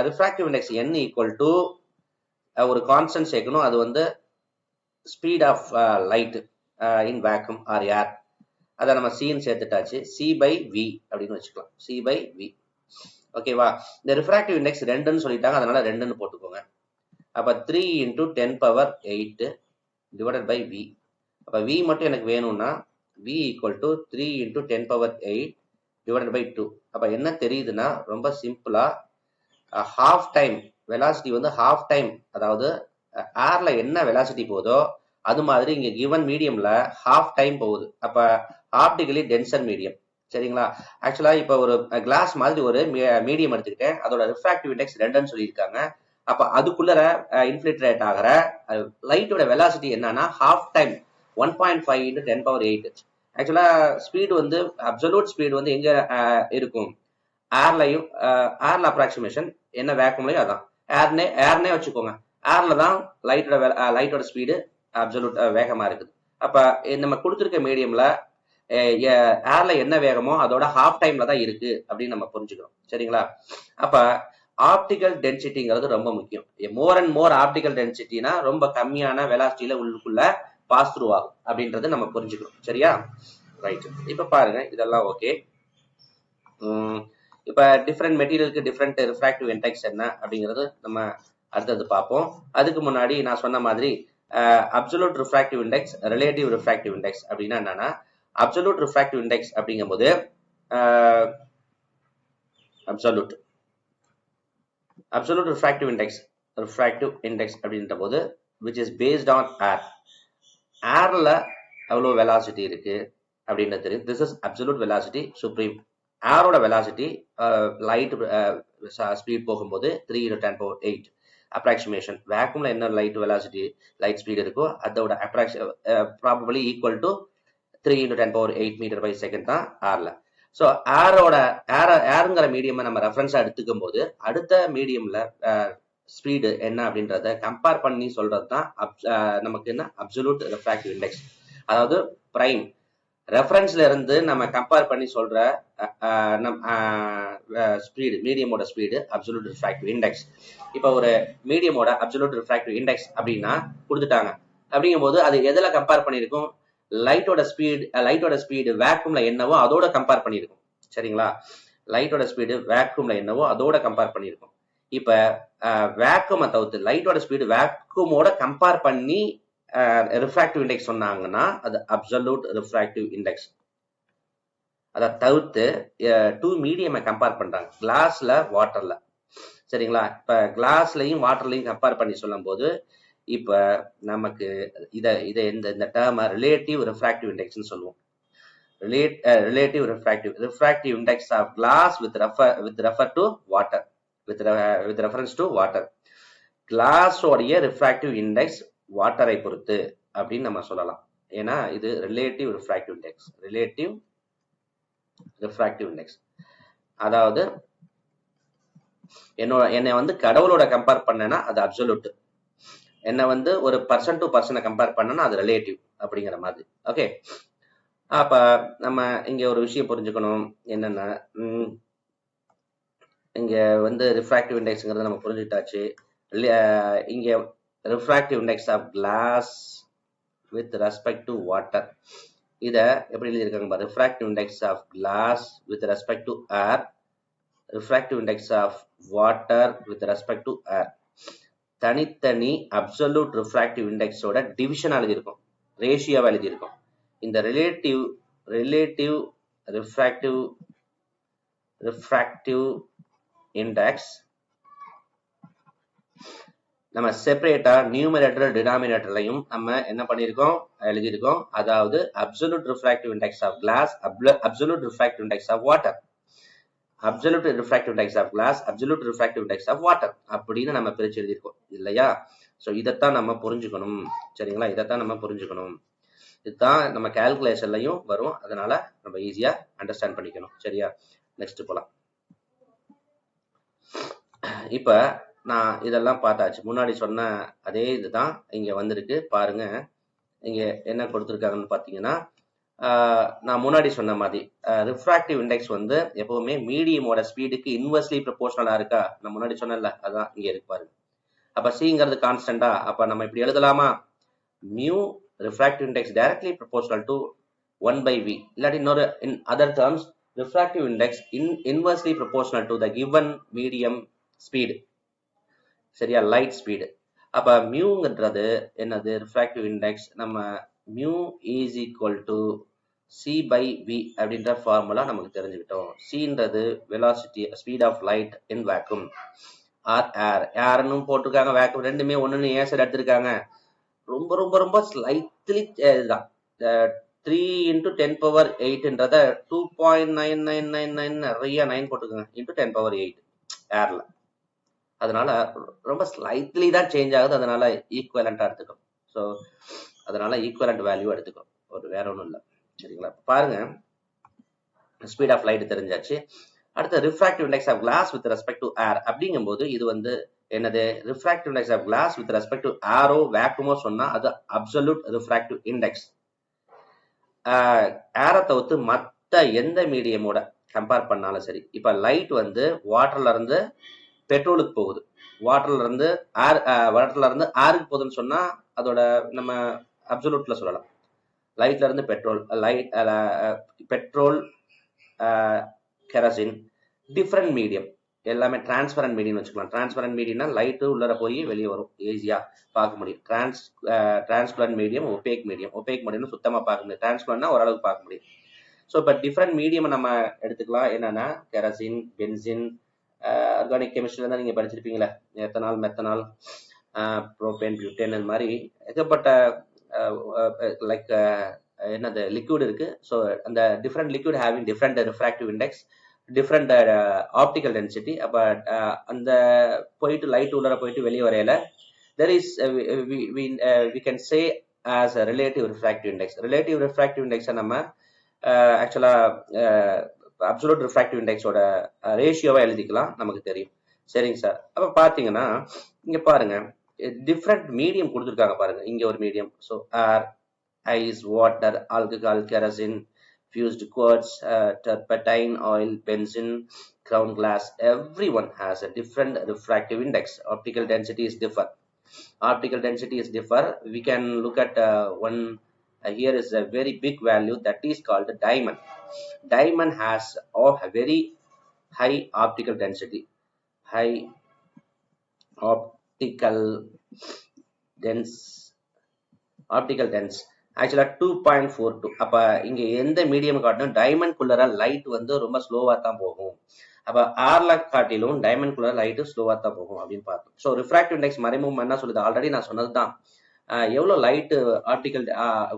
refractive index n equal to ஒரு கான்ஸ்டன்ட் சேர்க்கணும். அது வந்து speed of light in vacuum or air. அதை நம்ம சின்னு சேர்த்துட்டாச்சு. c/v அப்படின்னு வச்சுக்கலாம். c/v. ஓகேவா? இந்த ரிஃப்ராக்டிவ் இண்டெக்ஸ் 2ன்னு சொல்லிட்டாங்க, அதனால 2ன்னு போட்டுக்கோங்க. அப்ப 3 × 10⁸ டிவைடட் பை v. அப்ப v மட்டும் எனக்கு வேணும்னா v equal to 3 × 10⁸ divided by 2. அப்ப என்ன தெரியுதுன்னா ரொம்ப சிம்பிளா ஹாஃப் டைம் வெலாசிட்டி வந்து ஹாஃப் டைம், அதாவது ஏர்ல என்ன வெலாசிட்டி போதோ அது மாதிரி இங்க கிவன் மீடியம்ல ஹாஃப் டைம் போகுது. அப்ப ஆப்டிகலி டென்சர் மீடியம். சரிங்களா? ஆக்சுவலா இப்ப ஒரு கிளாஸ் மாதிரி ஒரு மீடியம் எடுத்துக்கிட்டேன். அதோட ரிஃப்ராக்டிவ் இண்டெக்ஸ் 2ன்னு சொல்லியிருக்காங்க. அப்ப அதுக்குள்ள இன்ஃபில்ட்ரேட் ஆகிற லைட்டோட வெலாசிட்டி என்னன்னா ஹாஃப் டைம் 1.5 × 10⁸. ஆக்சுவலா ஸ்பீடு வந்து அப்சல்யூட் ஸ்பீடு வந்து எங்க இருக்கும்? ஏர்லையும் ஏர்ல அப்ராக்சிமேஷன் என்ன வேக்யூம்லையும் அதான் ஏர்னே வச்சுக்கோங்க. ஏர்ல தான் லைட்டோட ஸ்பீடு அப்சல்யூட் வேகமா இருக்குது. அப்ப நம்ம கொடுத்துருக்க மீடியம்ல ஏர்ல என்ன வேகமோ அதோட ஹாஃப் டைம்ல தான் இருக்கு அப்படின்னு நம்ம புரிஞ்சுக்கிறோம். சரிங்களா? அப்ப ஆப்டிகல் டென்சிட்டிங்கிறது ரொம்ப முக்கியம். மோர் அண்ட் மோர் ஆப்டிகல் டென்சிட்டினா ரொம்ப கம்மியான வெலாசிட்டியில உள்ளுக்குள்ள பாஸ் த்ரூ ஆகும் அப்படின்றது நம்ம புரிஞ்சுக்கிறோம். சரியா? ரைட். இப்ப பாருங்க, இதெல்லாம் ஓகே. இப்ப டிஃப்ரெண்ட் மெட்டீரியலுக்கு டிஃப்ரெண்ட் ரிஃப்ராக்டிவ் இண்டெக்ஸ் என்ன அப்படிங்கிறது நம்ம அடுத்தது பார்ப்போம். அதுக்கு முன்னாடி நான் சொன்ன மாதிரி absolute refractive index, relative refractive index அப்படின்னா என்னன்னா, அப்சல்யூட் ரிஃப்ராக்டிவ் இண்டெக்ஸ் அப்படிங்கும்போது அப்சல்யூட் ரிஃப்ராக்டிவ் இண்டெக்ஸ் அப்படின்ற போது which is based on air. ஏர்ல எவ்வளவு வெலாசிட்டி இருக்கு அப்படின்றது தெரியும். This is absolute velocity supreme. ஏரோட வெலாசிட்டி லைட் ஸ்பீட் போகும்போது 3 × 10⁸ அப்ராக்சிமேஷன். வேக்யூம்ல என்ன லைட் ஸ்பீட் இருக்கோ அதோட ப்ராபபிலி ஈக்குவல் டு 3 × 10⁸ m/s தான் ஏர்ல. ஸோ ஏருங்கிற மீடியம் நம்ம ரெஃபரன்ஸா எடுத்துக்கும் போது அடுத்த மீடியம்ல ஸ்பீடு என்ன அப்படின்றத கம்பேர் பண்ணி சொல்றது தான் நமக்கு என்ன அப்சல்யூட் ரிஃப்ராக்டிவ் இண்டெக்ஸ். அதாவது பிரைம் ரெஃபரன்ஸ்ல இருந்து நம்ம கம்பேர் பண்ணி சொல்ற ஸ்பீடு, மீடியமோட ஸ்பீடு அப்சல்யூட் ரிஃப்ராக்டிவ் இண்டெக்ஸ். இப்போ ஒரு மீடியமோட அப்சல்யூட் ரிஃப்ராக்டிவ் இண்டெக்ஸ் அப்படின்னா கொடுத்துட்டாங்க. அப்படிங்கும்போது அது எதுல கம்பேர் பண்ணிருக்கும்? லைட்டோட ஸ்பீடு வேக்யூம்ல என்னவோ அதோட கம்பேர் பண்ணிருக்கும். சரிங்களா? லைட்டோட ஸ்பீடு வேக்யூம்ல என்னவோ அதோட கம்பேர் பண்ணிருக்கும். இப்ப வேக்யூமை தவிர்த்து லைட்டோட ஸ்பீடு வேக்யூமோட கம்பேர் பண்ணி ரிஃப்ராக்டிவ் இண்டெக்ஸ் சொன்னாங்கன்னா அது அப்சல்யூட் ரிஃப்ராக்டிவ் இண்டெக்ஸ். அதை தவிர்த்து 2 மீடியமை கம்பேர் பண்றாங்க, கிளாஸ்ல வாட்டர்ல. சரிங்களா? இப்ப கிளாஸ்லயும் வாட்டர்லையும் கம்பேர் பண்ணி சொல்லும் போது இப்ப நமக்கு இந்த டேர்ம் ரிலேட்டிவ் ரிஃப்ராக்டிவ் இண்டெக்ஸ் சொல்லுவோம். Relative refractive index of glass with reference to water. கிளாஸோடைய ரிஃப்ராக்டிவ் இண்டெக்ஸ் வாட்டரை பொறுத்து அப்படின்னு நம்ம சொல்லலாம். ஏன்னா இது ரிலேட்டிவ் ரிஃப்ராக்டிவ் இண்டெக்ஸ். அதாவது என்னை வந்து கடவுளோட கம்பேர் பண்ணனா அது அப்சல்யூட், என்ன வந்து ஒரு பர்சன் டு பர்சனை கம்பேர் பண்ணனா அது ரிலேட்டிவ் அப்படிங்கிற மாதிரி. ஓகே, அப்ப நம்ம இங்க ஒரு விஷயம் புரிஞ்சுக்கணும். என்னன்னா இங்க வந்து ரிஃப்ராக்டிவ் இண்டெக்ஸ்ங்கிறத நம்ம புரிஞ்சுட்டாச்சு. இங்க refractive index of glass with respect to water. இத எப்படி எழுதியிருக்காங்க? Refractive index of glass with respect to air refractive index of water with respect to air. தனித்தனி அப்சல்யூட் ரிஃப்ராக்டிவ் இண்டெக்ஸோட டிவிஷன் எழுதியிருக்கும், ரேஷியோ எழுதியிருக்கும். இந்த ரிலேட்டிவ் ரிஃப்ராக்டிவ் இண்டெக்ஸ் நம்ம செப்பரேட்டா நியூமரேட்டர் டினாமினேட்டர்லையும் நம்ம என்ன பண்ணியிருக்கோம், எழுதியிருக்கோம். அதாவது absolute refractive index of glass, absolute refractive index of water, absolute refractive index of glass, absolute refractive index of water அப்படின்னு நம்ம பிரிச்சு எழுதியிருக்கோம் இல்லையா? ஸோ இதைத்தான் நம்ம புரிஞ்சுக்கணும். சரிங்களா? இதைத்தான் நம்ம புரிஞ்சுக்கணும். இதுதான் நம்ம கால்குலேஷன்லையும் வரும். அதனால நம்ம ஈஸியா அண்டர்ஸ்டாண்ட் பண்ணிக்கணும். சரியா? நெக்ஸ்ட் போலாம். இப்ப நான் இதெல்லாம் பார்த்தாச்சு. முன்னாடி சொன்ன அதே இதுதான் இங்க வந்திருக்கு. பாருங்க, இங்க என்ன கொடுத்துருக்காங்கன்னு பாத்தீங்கன்னா, நான் முன்னாடி சொன்ன மாதிரி ரிஃப்ராக்டிவ் இண்டெக்ஸ் வந்து எப்பவுமே மீடியமோட ஸ்பீடுக்கு இன்வெர்ஸ்லி ப்ரொபோர்ஷனலா இருக்கா? நான் முன்னாடி சொன்னேன்ல, அதான் இங்க இருக்கு பாருங்க. அப்ப சிங்கிறது கான்ஸ்டன்டா, அப்ப நம்ம இப்படி எழுதலாமா? Mu refractive index directly proportional to 1/v. இல்லாட்டி இன்னொரு in other terms refractive index inversely proportional to the given medium speed. சரியா? Light speed. அப்ப மியூங்கிறது என்னது? Refractive index. நம்ம mu is equal to c/v அப்படின்ற ஃபார்முலா நமக்கு தெரிஞ்சுக்கிட்டோம். cன்றது velocity, speed of light in vacuum. Or air, ஏர்னு போட்டிருக்காங்க, வேக்யூம் ரெண்டுமே ஒண்ணுன்னு ஏன் சார் எடுத்திருக்காங்க? ரொம்ப ரொம்ப ரொம்ப ஸ்லைட்லி இதுதான். 3 × 10⁸ 2.9999 நிறைய 9 போட்டுக்கோங்க, × 10⁸ ஏர்ல. அதனால ரொம்ப ஸ்லைட்லி தான் சேஞ்ச் ஆகுது. அதனால ஈக்குவலண்டா எடுத்துக்கணும். ஸோ அதனால ஈக்குவலண்ட் வேல்யூ எடுத்துக்கணும், ஒரு வேற ஒன்றும் இல்லை. சரிங்களா? பாருங்க, ஸ்பீட் ஆஃப் லைட் தெரிஞ்சாச்சு. அடுத்து refractive index of glass with respect to air அப்படிங்கும்போது இது வந்து என்னது? Refractive index of glass with respect to ஏரோ வேக்யூமோ சொன்னா அது அப்சல்யூட் ரிஃப்ராக்டிவ் இண்டெக்ஸ். ஏரை தவிர்த்து மற்ற எந்த மீடியமோட கம்பேர் பண்ணாலும் சரி. இப்ப லைட் வந்து வாட்டர்ல இருந்து பெட்ரோலுக்கு போகுது, வாட்டர்ல இருந்து ஏருக்கு போகுதுன்னு சொன்னா அதோட நம்ம அப்சல்யூட்ல சொல்லலாம். லைட்ல இருந்து பெட்ரோல், கெரசின், டிஃப்ரெண்ட் மீடியம், எல்லாமே டிரான்ஸ்பரண்ட் மீடியம் வச்சுக்கலாம். டிரான்ஸ்பரண்ட் மீடியம்னா லைட்டு உள்ளர போய் வெளியே வரும், ஈஸியா பார்க்க முடியும். டிரான்ஸ்பரண்ட் மீடியம், ஒபேக் மீடியம் சுத்தமா பார்க்க முடியும். டிரான்ஸ்பரண்ட்னா ஓரளவுக்கு பார்க்க முடியும். ஸோ இப்போ டிஃப்ரெண்ட் மீடியம் நம்ம எடுத்துக்கலாம். என்னன்னா கெரசின், பென்சின், ஆர்கானிக் கெமிஸ்ட்ரியில தான் நீங்க படிச்சிருப்பீங்களா, எத்தனால், மெத்தனால், ப்ரோபேன், பியூட்டேன், இந்த மாதிரி ஏகப்பட்ட லைக் என்னது லிக்விட் இருக்கு. ஸோ அந்த different liquid having different refractive index, different optical density. அப்போ அந்த போயிட்டு லைட் உள்ளர போயிட்டு வெளியே வரையில there is we can say as a relative refractive index. relative refractive index நம்ம ஆக்சுவலா அப்சல்யூட் ரிஃப்ராக்டிவ் இண்டெக்ஸோட ரேஷியோவா எழுதிக்கலாம், நமக்கு தெரியும். சரிங்க சார். அப்ப பாத்தீங்கன்னா இங்க பாருங்க, டிஃப்ரெண்ட் மீடியம் கொடுத்துருக்காங்க பாருங்க. இங்க ஒரு medium, so air, ice, water, alcohol, kerosene, fused quartz, turpentine oil, benzene, ground glass. Everyone has a different refractive index. Optical density is differ. We can look at one. Here is a very big value that is called the diamond. Diamond has a very high optical density. Optical dense ஆக்சுவலா 2.42. அப்ப இங்க எந்த மீடியம் காட்டணும்? டைமண்ட் குள்ளர லைட் வந்து ரொம்ப ஸ்லோவா தான் போகும். அப்ப ஆர்ல காட்டிலும் டைமண்ட் குள்ளர லைட் ஸ்லோவா தான் போகும் அப்படின்னு பார்த்தோம். ஸோ ரிஃப்ராக்டிவ் இண்டெக்ஸ் மறைமுகம் என்ன சொல்லுது? ஆல்ரெடி நான் சொன்னதுதான். எவ்வளவு லைட் ஆர்டிகல்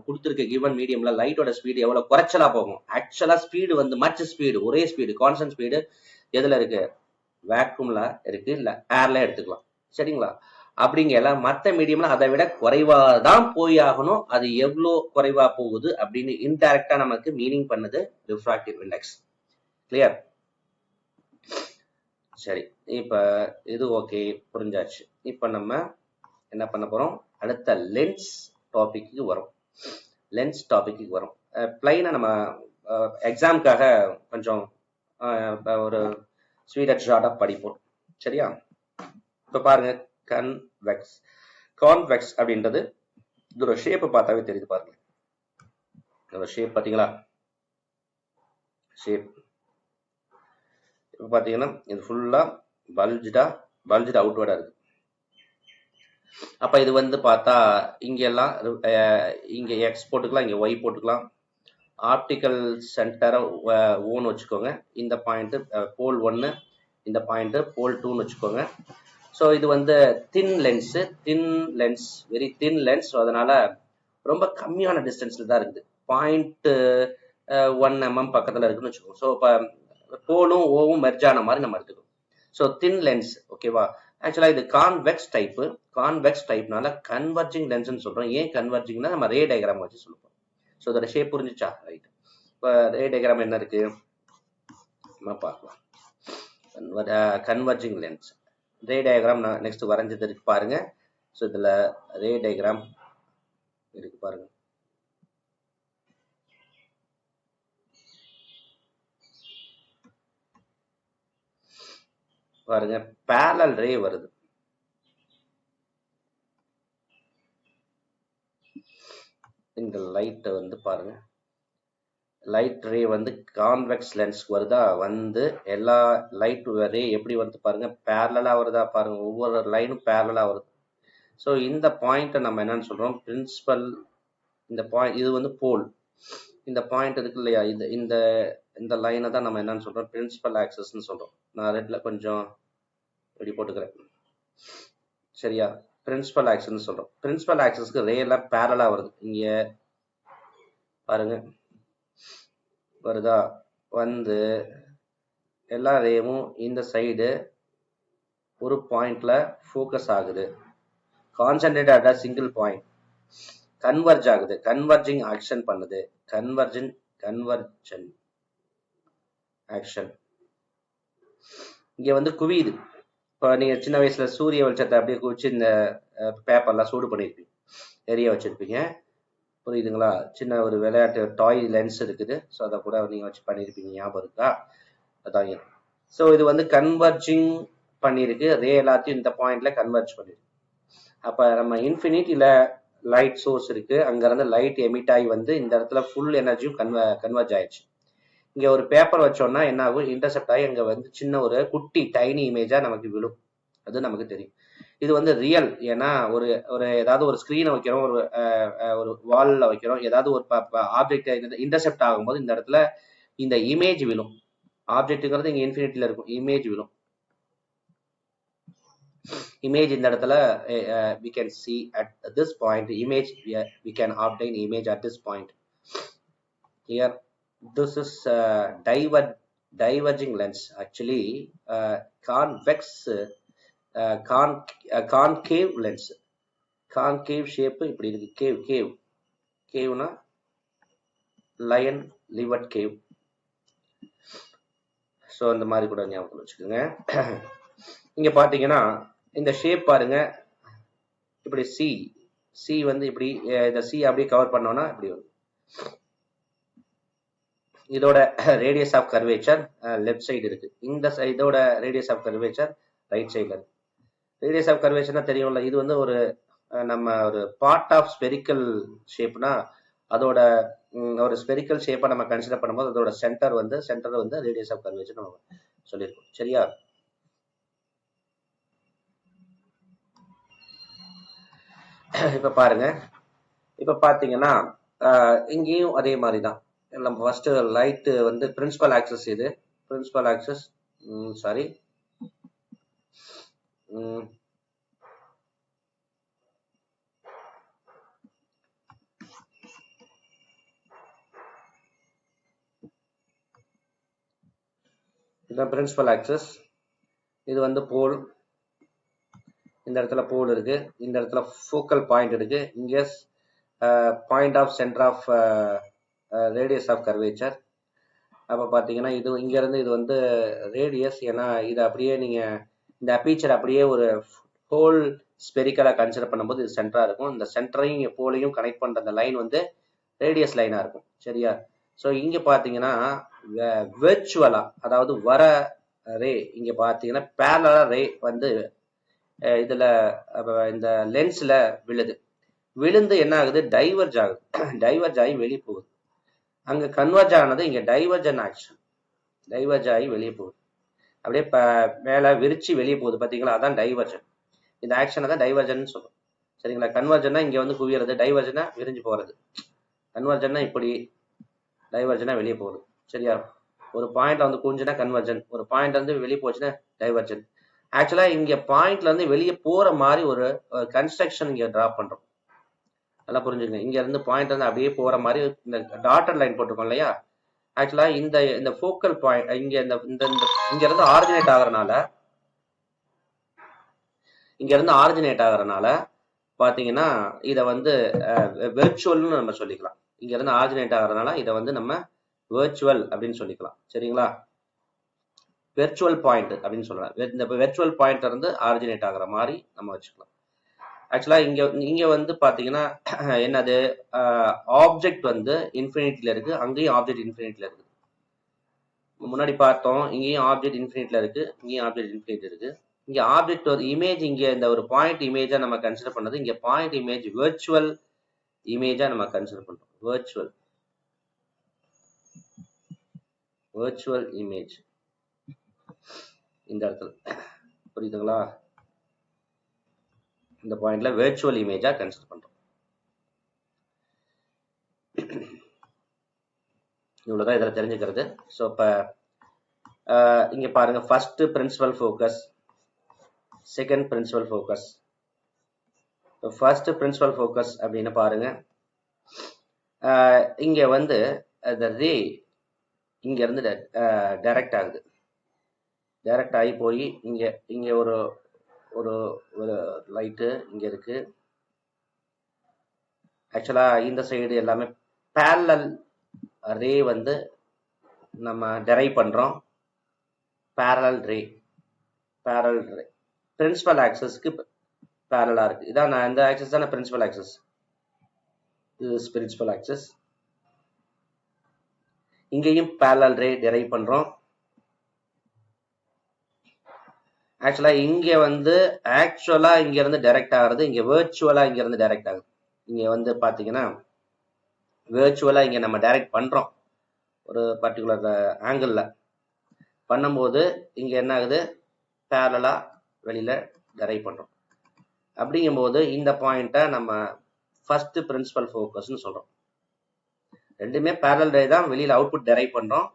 கொடுத்துருக்க கிவன் மீடியம்ல லைட்டோட ஸ்பீடு எவ்வளவு குறைச்சலா போகும். ஆக்சுவலா ஸ்பீடு வந்து மச் ஸ்பீடு, ஒரே ஸ்பீடு, கான்ஸ்டன்ட் ஸ்பீடு எதுல இருக்கு? வேக்யூம்ல இருக்கு, இல்ல ஏர்ல எடுத்துக்கலாம். சரிங்களா? அப்படிங்கல மற்ற மீடியம்ல அதை விட குறைவா தான் போய் ஆகணும். அது எவ்வளவு குறைவா போகுது அப்படின்னு இன்டைரக்டா நமக்கு மீனிங் பண்ணுது ரிஃப்ராக்டிவ் இண்டெக்ஸ். கிளியர்? சரி, இப்ப இது ஓகே, புரிஞ்சாச்சு. இப்ப நம்ம என்ன பண்ண போறோம்? அடுத்த லென்ஸ் டாபிக்கு வரும். பிளைனா நம்ம எக்ஸாமுக்காக கொஞ்சம் ஒரு ஸ்வீட் ஷார்ட்டா படிப்போம். சரியா? இப்ப பாருங்க, கான்வெக்ஸ் அப்படின்றது இதோட ஷேப் பார்த்தாவே தெரியுது. பாருங்க, இதோட ஷேப் பாத்தீங்களா? ஷேப் இப்போ பார்த்தீங்கன்னா இது ஃபுல்லாக பல்ஜ்டு அவுட்வர்டாக இருக்குது. அப்போ இது வந்து பார்த்தா இங்கெல்லாம் இங்கே எக்ஸ் போட்டுக்கலாம், இங்கே ஒய் போட்டுக்கலாம். ஆப்டிக்கல் சென்டரை ஓன்னு வச்சுக்கோங்க. இந்த பாயிண்ட்டு போல் 1, இந்த பாயிண்ட்டு போல் 2ன்னு வச்சுக்கோங்க. ஸோ இது வந்து thin lens, very thin lens. So அதனால ரொம்ப கம்மியான டிஸ்டன்ஸில் தான் இருக்குது. 0.1 mm பக்கத்தில் இருக்குன்னு வச்சுக்கோங்க. ஸோ இப்போ போலும் ஓவும் மெர்ஜ் ஆன மாதிரி நம்ம எடுத்துக்கோம். ஸோ தின் லென்ஸ், ஓகேவா? ஆக்சுவலாக இது கான்வெக்ஸ் டைப்னால கன்வர்ஜிங் லென்ஸ்ன்னு சொல்கிறோம். ஏன் கன்வர்ஜிங்னா நம்ம ரே டயக்ராம் வச்சு சொல்லுவோம். ஸோ இதோட ஷேப் புரிஞ்சிச்சா? ரைட். இப்போ ரே டயக்ராம் என்ன இருக்கு நம்ம பார்க்கலாம். கன்வர்ஜிங் லென்ஸ் ரே டயக்ராம் நான் நெக்ஸ்ட் வரைஞ்சது இருக்கு பாருங்க. ஸோ இதில் ரே டயக்ராம் இருக்கு பாருங்க. பாருங்க parallel ரே வருது. இந்த லைட் வந்து பாருங்க, லைட் ரே வந்து கான்வெக்ஸ் லென்ஸ்க்கு வருதா, வந்து எல்லா லைட் ரே எப்படி வருது பாருங்க, பேரலா வருதா பாருங்க, ஒவ்வொரு லைனும் பேரலா வருது. ஸோ இந்த பாயிண்ட்டை நம்ம என்னன்னு சொல்றோம், பிரின்சிபல். இந்த பாயிண்ட் இது வந்து போல். இந்த பாயிண்ட் இருக்கு இல்லையா, இந்த இந்த லைனை தான் நம்ம என்னன்னு சொல்றோம், பிரின்சிபல் ஆக்சஸ்ன்னு சொல்றோம். நான் ரெட்ல கொஞ்சம் இப்படி போட்டுக்கிறேன், சரியா? பிரின்சிபல் ஆக்சஸ் சொல்றோம். பிரின்சிபல் ஆக்சஸ்க்கு ரே எல்லாம் பேரலா வருது. இங்க பாருங்க வருதா, வந்து எல்லா ரேவும் இந்த சைடு ஒரு பாயிண்ட்ல ஃபோக்கஸ் ஆகுது, concentrate at single point, converge ஆகுது, கன்வர்ஜிங் ஆக்ஷன் பண்ணுது, கன்வர்ஜன் ஆக்ஷன். இங்க வந்து குவியுது. இப்போ நீங்க சின்ன வயசுல சூரிய வெளிச்சத்தை அப்படியே குவிச்சு இந்த பேப்பர்லாம் சூடு பண்ணியிருப்பீங்க, எரிய வச்சிருப்பீங்க, புரியுதுங்களா? சின்ன ஒரு விளையாட்டு டாய் லென்ஸ் இருக்குது. ஸோ அதை கூட நீங்க வச்சு பண்ணியிருப்பீங்க, ஞாபகம் இருக்கா? அதான். ஸோ இது வந்து கன்வர்ஜிங் பண்ணியிருக்கு, ரே எல்லாத்தையும் இந்த பாயிண்ட்ல கன்வர்ஜ் பண்ணிருக்கு. அப்ப நம்ம இன்ஃபினிட்டியில லைட் சோர்ஸ் இருக்கு, அங்க இருந்து லைட் எமிட் ஆகி வந்து இந்த இடத்துல ஃபுல் எனர்ஜியும் கன்வர்ஜ் ஆயிடுச்சு. இங்க ஒரு பேப்பர் வச்சோம்னா என்ன ஆகும், இன்டர்செப்ட் ஆகி அங்க வந்து சின்ன ஒரு குட்டி டைனி இமேஜா நமக்கு விழும். அது நமக்கு தெரியும். இது வந்து ரியல். ஏன்னா ஒரு ஏதாவது ஒரு ஸ்கிரீனை வைக்கிறோம், ஒரு வால்ல வைக்கிறோம், ஏதாவது ஒரு ஆப்ஜெக்ட் இன்டர்செப்ட் ஆகும்போது இந்த இடத்துல இந்த இமேஜ் விழும். ஆப்ஜெக்ட்ங்கிறது இங்க இன்ஃபினிட்டில இருக்கும், இமேஜ் விழும். இமேஜ் இந்த இடத்துல we can see at this point image, we can obtain image at this point. Here this is diverging lens, actually convex concave lens. concave shape இப்படி இருக்கு, caveனா lion livered cave. ஸோ அந்த மாதிரி கூட ஞாபகம் வச்சுக்கோங்க. இங்க பாத்தீங்கன்னா இந்த ஷேப் பாருங்க, இப்படி சி வந்து இப்படி இந்த சி அப்படியே கவர் பண்ணோம்னா இப்படி வரும். இதோட radius of curvature left side இருக்கு, இந்த இதோட ரேடியஸ் ஆஃப் கர்வேச்சர் ரைட் சைடுல இருக்கு. ரேடியஸ் ஆஃப் கர்வேச்சர்னா தெரியும்ல, இது வந்து ஒரு நம்ம ஒரு பார்ட் ஆஃப் ஸ்பெரிக்கல் ஷேப்னா அதோட ஒரு ஸ்பெரிக்கல் ஷேப்பை நம்ம கன்சிடர் பண்ணும்போது அதோட சென்டர் வந்து ரேடியஸ் ஆஃப் கர்வேச்சர் நம்ம சொல்லியிருக்கோம், சரியா? இப்ப பாருங்க, இப்ப பாத்தீங்கன்னா இங்கேயும் அதே மாதிரிதான். நம்ம ஃபர்ஸ்ட் லைட் வந்து பிரின்சிபல் ஆக்சஸ், இது பிரின்சிபல் ஆக்சஸ், சாரி இதுதான் பிரின்சிபல் ஆக்சஸ். இது வந்து போல், இந்த இடத்துல போல் இருக்கு, இந்த இடத்துல ஃபோக்கல் பாயிண்ட் இருக்கு, இங்க point of centre of radius of curvature. அப்ப பாத்தீங்கன்னா இது இங்க இருந்து இது வந்து ரேடியஸ், ஏன்னா இது அப்படியே நீங்க இந்த அப்பீச்சர் அப்படியே ஒரு ஹோல் ஸ்பெரிக்கலா கன்சிடர் பண்ணும்போது இது சென்டரா இருக்கும். இந்த சென்டரையும் போலையும் கனெக்ட் பண்ற அந்த லைன் வந்து ரேடியஸ் லைனா இருக்கும், சரியா? ஸோ இங்க பாத்தீங்கன்னா வெர்ச்சுவலா, அதாவது வர ரே இங்க பாத்தீங்கன்னா பேரலா ரே வந்து இதுல இந்த லென்ஸ்ல விழுந்து என்ன ஆகுது, டைவர்ஜ் ஆகுது, டைவர்ஜ் ஆகி வெளியே போகுது. அங்க கன்வர்ஜ் ஆனது இங்க டைவர்ஜன் ஆக்ஷன், டைவர்ஜ் ஆகி வெளியே போகுது. அப்படியே மேல விரிச்சு வெளியே போகுது பாத்தீங்களா, அதான் டைவர்ஜன். இந்த ஆக்ஷனை தான் டைவர்ஜன் சொல்லும். சரிங்களா. கன்வர்ஜன்னா இங்க வந்து குவியறது, டைவர்ஜனா விரிஞ்சு போறது. கன்வர்ஜன்னா இப்படி, டைவர்ஜனா வெளியே போகுது. சரியா. ஒரு பாயிண்ட்ல வந்து குஞ்சுனா கன்வர்ஜன், ஒரு பாயிண்ட் வந்து வெளியே போச்சுன்னா டைவர்ஜன். ஆக்சுவலா இங்க பாயிண்ட்ல இருந்து வெளியே போற மாதிரி ஒரு கன்ஸ்ட்ரக்ஷன் இங்க டிரா பண்றோம். நல்லா புரிஞ்சுங்க. இங்க இருந்து பாயிண்ட் வந்து அப்படியே போற மாதிரி இந்த டாட்டர் லைன் போட்டிருக்கோம் இல்லையா. ஆக்சுவலா இந்த இந்த ஃபோக்கல் பாயிண்ட் இங்க இந்த இங்க இருந்து ஆரிஜினேட் ஆகுறதுனால, இங்க இருந்து ஆரிஜினேட் ஆகுறதுனால பாத்தீங்கன்னா இதை வந்து வெர்ச்சுவல்னு நம்ம சொல்லிக்கலாம். இங்க இருந்து ஆரிஜினேட் ஆகுறதுனால இதை வந்து நம்ம வெர்ச்சுவல் அப்படின்னு சொல்லிக்கலாம். சரிங்களா. வெர்ச்சுவல் பாயிண்ட் அப்படின்னு சொல்றேன். இந்த வெர்ச்சுவல் பாயிண்ட் இருந்து ஆரிஜினேட் ஆகுற மாதிரி நம்ம வச்சுக்கலாம். ஆக்சுவலா இங்க இங்க வந்து பாத்தீங்கன்னா என்னது, ஆப்ஜெக்ட் வந்து இன்ஃபினிட்டில இருக்கு, அங்கேயும் ஆப்ஜெக்ட் இன்ஃபினிட்டில இருக்கு. முன்னாடி பார்த்தோம், இங்கேயும் ஆப்ஜெக்ட் இன்ஃபினிட்ல இருக்கு, இங்கேயும் ஆப்ஜெக்ட் இன்ஃபினிட் இருக்கு. இங்க ஆப்ஜெக்ட் ஒரு இமேஜ், இங்க இந்த ஒரு பாயிண்ட் இமேஜா நம்ம கன்சிடர் பண்ணது, இங்க பாயிண்ட் இமேஜ் வெர்ச்சுவல் இமேஜா நம்ம கன்சிடர் பண்றோம். வெர்ச்சுவல் இமேஜ் இந்த இடத்துல புரியுதுங்களா. இந்த பாயிண்ட்ல வெர்ச்சுவல் இமேஜா கன்சிடர் பண்றோம். இவ்வளவுதான் இதுல தெரிஞ்சுக்கிறது. ஸோ இப்ப இங்க பாருங்க, first principal focus, second principal focus. First principal focus அப்படின்னு பாருங்க, இங்க வந்து the ரே இங்க இருந்து டைரக்ட் ஆகுது. டைரக்ட் ஆகி போய் இங்க இங்க ஒரு ஒரு ஒரு லைட்டு இங்க இருக்கு. ஆக்சுவலா இந்த சைடு எல்லாமே parallel ரே வந்து நம்ம டெரைவ் பண்றோம். parallel ரே பிரின்சிபல் ஆக்சஸ்க்கு parallel இருக்கு. இதான் நான் இந்த ஆக்சஸ் தானே principal axis. this principal axis. இங்கேயும் parallel ray derive பண்றோம். ஆக்சுவலா இங்க வந்து ஆக்சுவலா இங்க இருந்து டைரக்ட் ஆகுறது, இங்க வெர்ச்சுவலா இங்க இருந்து டைரக்ட் ஆகுது. இங்க வந்து பாத்தீங்கன்னா வெர்ச்சுவலா இங்க நம்ம டைரக்ட் பண்றோம் ஒரு பர்டிகுலர் ஆங்கிள் பண்ணும்போது, இங்க என்ன ஆகுது, parallel வெளியில டைரக்ட் பண்றோம். அப்படிங்கும்போது இந்த பாயிண்ட்டை நம்ம ஃபர்ஸ்ட் பிரின்சிபல் ஃபோக்கஸ்னு சொல்றோம். ரெண்டுமே parallel ray தான் வெளியில அவுட்புட் டெரைவ் பண்றோம்.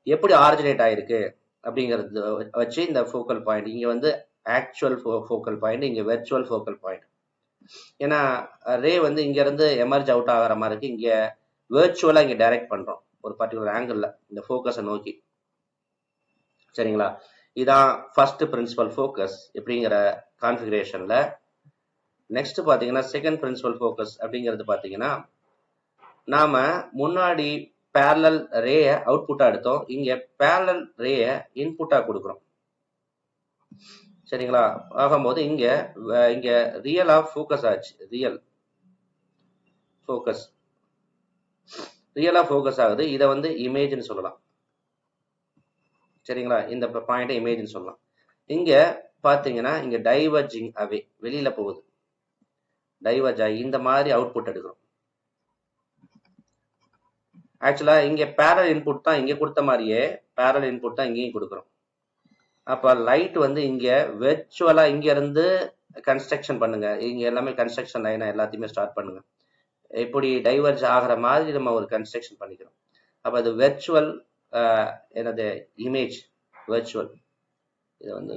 எப்படி ஆரிஜினேட் ஆயிருக்கு அப்படிங்கிறது வச்சு இந்த ஃபோக்கல் பாயிண்ட், இங்க வந்து ஆக்சுவல் ஃபோக்கல் பாயிண்ட், இங்க வெர்ச்சுவல் ஃபோக்கல் பாயிண்ட். ஏன்னா ரே வந்து இங்க இருந்து எமர்ஜ் அவுட் ஆகிற மாதிரி இருக்கு, இங்க வெர்ச்சுவலா இங்க டைரக்ட் பண்றோம் ஒரு பர்டிகுலர் ஆங்கிள் இந்த ஃபோக்கஸை நோக்கி. சரிங்களா. இதான் ஃபர்ஸ்ட் பிரின்சிபல் ஃபோக்கஸ் எப்படிங்கிற கான்ஃபிகரேஷன்ல. நெக்ஸ்ட் பாத்தீங்கன்னா செகண்ட் பிரின்சிபல் ஃபோக்கஸ் அப்படிங்கிறது பாத்தீங்கன்னா, நாம முன்னாடி parallel ரேய அவுட்புட்டா எடுத்தோம், இங்க parallel ரேய இன்புட்டா கொடுக்கிறோம். சரிங்களா. ஆகும்போது இங்க இங்க ரியலா ஃபோக்கஸ் ஆச்சு, ரியலா ஃபோக்கஸ் ஆகுது. இதை வந்து இமேஜ்னு சொல்லலாம். சரிங்களா. இந்த பாயிண்ட் இமேஜ்னு சொல்லலாம். இங்க பாத்தீங்கன்னா இங்க டைவர்ஜிங் அவே வெளியில போகுது, டைவர்ஜ் ஆகி இந்த மாதிரி அவுட்புட் எடுக்கிறோம். ஆக்சுவலா இங்க பேரல் இன்புட் தான் இங்க கொடுத்த மாதிரியே பேரல் இன்புட் தான் இங்கேயும் கொடுக்குறோம். அப்ப லைட் வந்து இங்க வெர்ச்சுவலா இங்க இருந்து கன்ஸ்ட்ரக்ஷன் பண்ணுங்க, இங்க எல்லாமே கன்ஸ்ட்ரக்ஷன் லைனா எல்லாத்தையுமே ஸ்டார்ட் பண்ணுங்க. இப்படி டைவர்ஜ் ஆகிற மாதிரி நம்ம ஒரு கன்ஸ்ட்ரக்ஷன் பண்ணிக்கிறோம். அப்ப அது வெர்ச்சுவல் என்னது இமேஜ், வெர்ச்சுவல், இது வந்து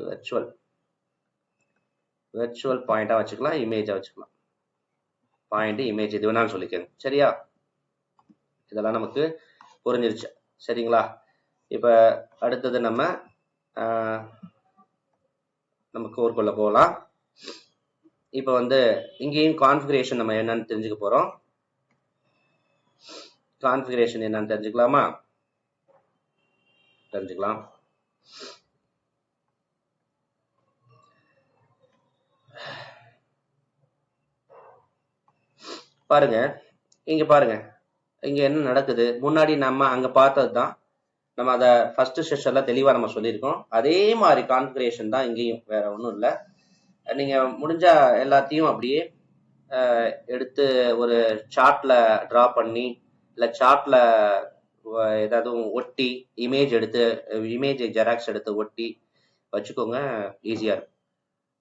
வெர்ச்சுவல் பாயிண்டா வச்சுக்கலாம், இமேஜா வச்சுக்கலாம். பாயிண்ட் இமேஜ் எது வேணாலும் சொல்லிக்கங்க. சரியா. இதெல்லாம் நமக்கு புரிஞ்சிருச்சு. சரிங்களா. இப்ப அடுத்தது நம்ம கோர்க்குள்ள போகலாம். இப்ப வந்து இங்கேயும் கான்ஃபிகரேஷன் நம்ம என்னன்னு தெரிஞ்சுக்க போறோம். கான்ஃபிகரேஷன் என்னன்னு தெரிஞ்சுக்கலாமா? தெரிஞ்சுக்கலாம். பாருங்க, இங்க பாருங்க, இங்க என்ன நடக்குது. முன்னாடி நம்ம அங்க பார்த்தது தான், நம்ம அதை ஃபர்ஸ்ட் செஷன்ல தெளிவா நம்ம சொல்லியிருக்கோம். அதே மாதிரி கான்ஃபிகரேஷன் தான் இங்கேயும், வேற ஒன்றும் இல்லை. நீங்க முடிஞ்சா எல்லாத்தையும் அப்படியே எடுத்து ஒரு சார்ட்ல டிரா பண்ணி, இல்ல சார்ட்ல ஏதாவது ஒட்டி, இமேஜ் ஜெராக்ஸ் எடுத்து ஒட்டி வச்சுக்கோங்க, ஈஸியாக இருக்கும்.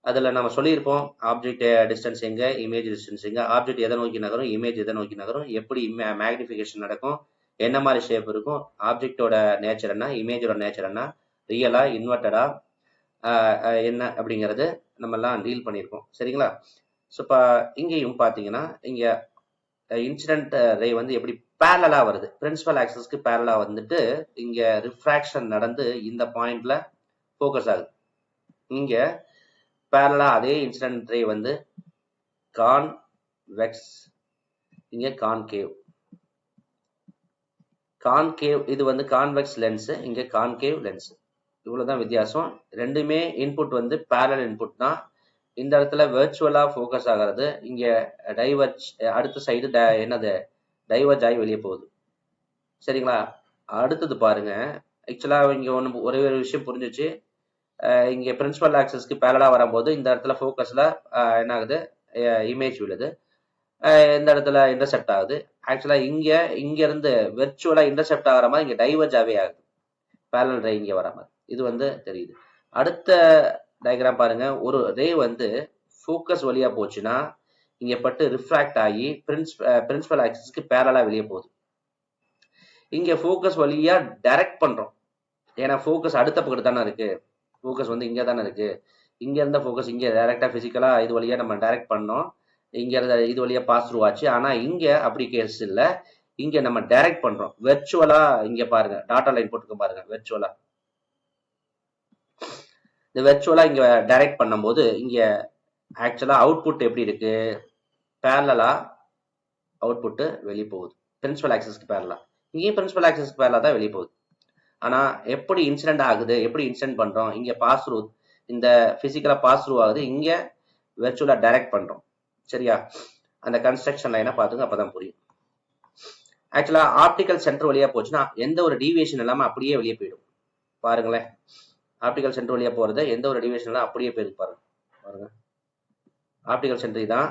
அதில் நம்ம சொல்லியிருப்போம் ஆப்ஜெக்ட் டிஸ்டன்ஸ் எங்கே, இமேஜ் டிஸ்டன்ஸ் எங்கே, ஆப்ஜெக்ட் எதை நோக்கி நகரும், இமேஜ் எதை நோக்கி நகரும், எப்படி மேக்னிஃபிகேஷன் நடக்கும், என்ன மாதிரி ஷேப் இருக்கும், ஆப்ஜெக்டோட நேச்சர் என்ன, இமேஜோட நேச்சர் என்ன, ரியலா இன்வெர்டடா என்ன அப்படிங்கிறது நம்மலாம் டீல் பண்ணியிருக்கோம். சரிங்களா? ஸோ இப்போ இங்கேயும் பார்த்தீங்கன்னா இங்கே இன்சிடென்ட் ரே வந்து எப்படி பேரலாக வருது, பிரின்சிபல் ஆக்சஸ்க்கு பேரலாக வந்துட்டு இங்கே ரிஃப்ராக்ஷன் நடந்து இந்த பாயிண்ட்ல ஃபோக்கஸ் ஆகுது. இங்கே பேரலாக அதே இன்சிடென்ட் ரே வந்து கான்வெக்ஸ், இங்கே கான்கேவ். கான்கேவ் இது வந்து கான்வெக்ஸ் லென்ஸ், இங்கே கான்கேவ் லென்ஸ். இவ்வளவுதான் வித்தியாசம். ரெண்டுமே இன்புட் வந்து பேரலல் இன்புட் தான். இந்த இடத்துல வெர்ச்சுவலா ஃபோக்கஸ் ஆகிறது, இங்க டைவர்ஜ் அடுத்த சைடு என்னது டைவர்ஜ் ஆகி வெளியே போகுது. சரிங்களா? அடுத்தது பாருங்க, ஆக்சுவலா இங்க ஒரே ஒரு விஷயம் புரிஞ்சிச்சு. இங்க பிரின்சிபல் ஆக்சஸ்க்கு பேரலா வரும்போது இந்த இடத்துல ஃபோக்கஸ்ல என்ன ஆகுது, இமேஜ் விழுது. இந்த இடத்துல இன்டர்செப்ட் ஆகுது. ஆக்சுவலா இங்க இருந்து வெர்ச்சுவலா இன்டர்செப்ட் ஆகிற மாதிரி இங்க டைவர்ஜ் ஆகவே ஆகுது, பேரலல் ரே இங்க வர மாதிரி. இது வந்து தெரியுது. அடுத்த டயக்ராம் பாருங்க, ஒரு ரே வந்து ஃபோக்கஸ் வழியா போச்சுன்னா இங்க பட்டு ரிஃப்ராக்ட் ஆகி பிரின்சிபல் ஆக்சிஸ்க்கு பேரலா வெளியே போகுது. இங்க ஃபோக்கஸ் வழியா டைரக்ட் பண்றோம், ஏன்னா ஃபோக்கஸ் அடுத்த பக்கத்து தானே இருக்கு, ஃபோக்கஸ் வந்து இங்க தானே இருக்கு. இங்க இருந்த ஃபோக்கஸ் இங்க டைரக்டா பிசிக்கலா இது வழியா நம்ம டைரக்ட் பண்ணோம், இங்க இருந்த இது வழியா பாஸ் த்ரூ ஆச்சு. ஆனா இங்க அப்படி கேஸ் இல்ல, இங்க நம்ம டைரக்ட் பண்றோம் வெர்ச்சுவலா. இங்க பாருங்க டாட்டா லைன் போட்டுக்க பாருங்க, வெர்ச்சுவலா. இந்த வெர்ச்சுவலா இங்க டைரக்ட் பண்ணும்போது இங்க ஆக்சுவலா அவுட்புட் எப்படி இருக்கு, பேரலா அவுட்புட் வெளியே போகுது, பிரின்சிபல் ஆக்சஸ்க்கு பேரலா. இங்கேயும் பிரின்சிபல் ஆக்சஸ்க்கு பேரலா தான் வெளியே போகுது. ஆனா எப்படி இன்சிடென்ட் ஆகுது, எப்படி இன்சிடென்ட் பண்றோம், இங்க பாஸ் த்ரூ, இந்த பிசிக்கலா பாஸ் த்ரூ ஆகுது, இங்க வெர்ச்சுவலா டைரக்ட் பண்றோம். சரியா? அந்த கன்ஸ்ட்ரக்ஷன் லைனை பாத்துங்க, அப்பதான் புரியும். ஆக்சுவலா ஆப்டிக்கல் சென்டர் வழியா போச்சுன்னா எந்த ஒரு டீவியேஷன் இல்லாம அப்படியே வெளியே போயிடும். பாருங்களேன், ஆப்டிக்கல் சென்டர் வழியா போறது எந்த ஒரு டிவியேஷன் எல்லாம் அப்படியே போயிருக்கு பாருங்க. ஆப்டிக்கல் சென்டர் தான்,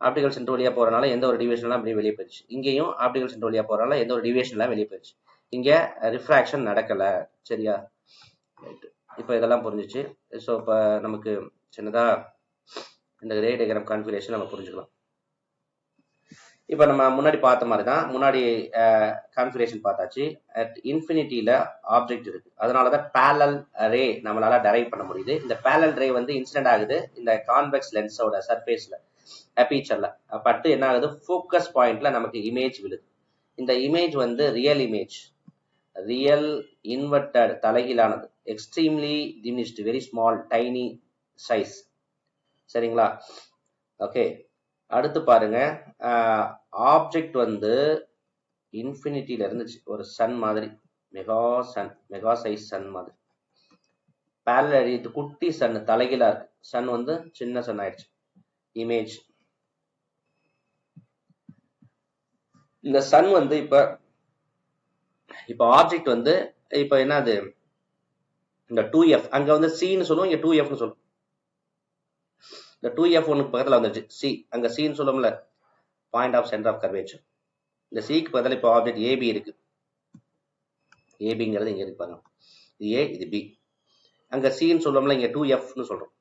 ஆப்டிக்கல் சென்டர் வழியா போறதுனால எந்த ஒரு டிவியேஷன் எல்லாம் அப்படியே வெளியே போயிடுச்சு. இங்கேயும் ஆப்டிக்கல் சென்டர் வழியா போறதுனால எந்த ஒரு டிவியேஷன் எல்லாம் வெளியே போயிடுச்சு, இங்க ரிஃப்ராக்ஷன் நடக்கல. சரியா? இப்போ இதெல்லாம் புரிஞ்சிச்சு. ஸோ இப்போ நமக்கு சின்னதா இந்த ரே டயக்ராம் கான்ஃபிகரேஷன் நம்ம புரிஞ்சுக்கலாம். இப்போ நம்ம முன்னாடி பார்த்த மாதிரி தான், முன்னாடி கான்ஃபிகரேஷன் பார்த்தாச்சு. அட் இன்ஃபினிட்டியில ஆப்ஜெக்ட் இருக்கு, அதனாலதான் பேரலல் ரே நம்மளால டெரைவ் பண்ண முடியுது. இந்த பேரலல் ரே வந்து இன்சிடென்ட் ஆகுது இந்த கான்வெக்ஸ் லென்ஸோட சர்ஃபேஸ்ல, அப்பீச்சர்ல பட்டு என்ன ஆகுது, ஃபோக்கஸ் பாயிண்ட்ல நமக்கு இமேஜ் விழுது. இந்த இமேஜ் வந்து ரியல் இமேஜ், ரியல் இன்வெர்டட் தலைகீழானது, extremely diminished, very small tiny size. சரிங்களா? ஓகே, அடுத்து பாருங்க, ஆப்ஜெக்ட் வந்து இன்ஃபினிட்டியில இருந்துச்சு, ஒரு சன் மாதிரி, mega sun, mega size sun மாதிரி. பேரலல் இது குட்டி சன், தலைகீழா இருக்கு, சன் வந்து சின்ன சன் ஆயிடுச்சு, இமேஜ். இந்த சன் வந்து இப்ப ஆப்ஜெக்ட் வந்து இப்ப என்னது, இந்த 2f அங்க வந்து சின்னு சொல்லுவோம், இங்க 2fன்னு சொல்லுவோம். இந்த 2f ஒன்னுக்கு பக்கத்துல வந்துருச்சு சி, அங்க சின்னு சொல்லுவோம்ல, point of centre of curvature. இந்த சிக்கு பக்கத்துல இப்போ ஆப்ஜெக்ட் ஏபி இருக்கு, ஏபிங்கிறது இங்க இருக்கு பாருங்க, இது ஏ இது பி. அங்க சின்னு சொல்லுவோம்ல, இங்க 2fன்னு சொல்றோம்.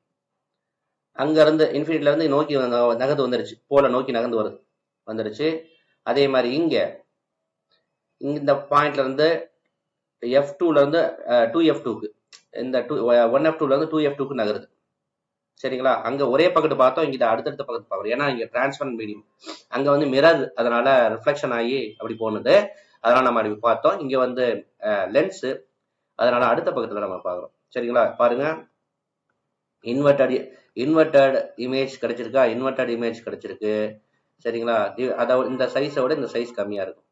அங்க இருந்து இன்ஃபினிட்டில இருந்து நோக்கி நகர்ந்து வந்துருச்சு, போல நோக்கி நகர்ந்து வருது வந்துருச்சு. அதே மாதிரி இங்க இந்த பாயிண்ட்ல இருந்து f2ல இருந்து 2f2க்கு, இந்த 1f2ல இருந்து 2f2க்கு நகருது. சரிங்களா? அங்க ஒரே பக்கத்து பார்த்தோம், இங்க அடுத்தடுத்த பக்கத்து பார்க்கணும், ஏன்னா இங்க டிரான்ஸ்பரன்ட் மீடியம், அங்க வந்து மிரர், அதனால ரிஃப்ளெக்ஷன் ஆகி அப்படி போனது, அதனால நம்ம அப்படி பார்த்தோம். இங்க வந்து லென்ஸ், அதனால அடுத்த பக்கத்துல நம்ம பார்க்குறோம். சரிங்களா? பாருங்க, இன்வெர்டட் இமேஜ் கிடைச்சிருக்கா, இன்வெர்டட் இமேஜ் கிடைச்சிருக்கு. சரிங்களா? அதாவது இந்த சைஸை விட இந்த சைஸ் கம்மியா இருக்கும்,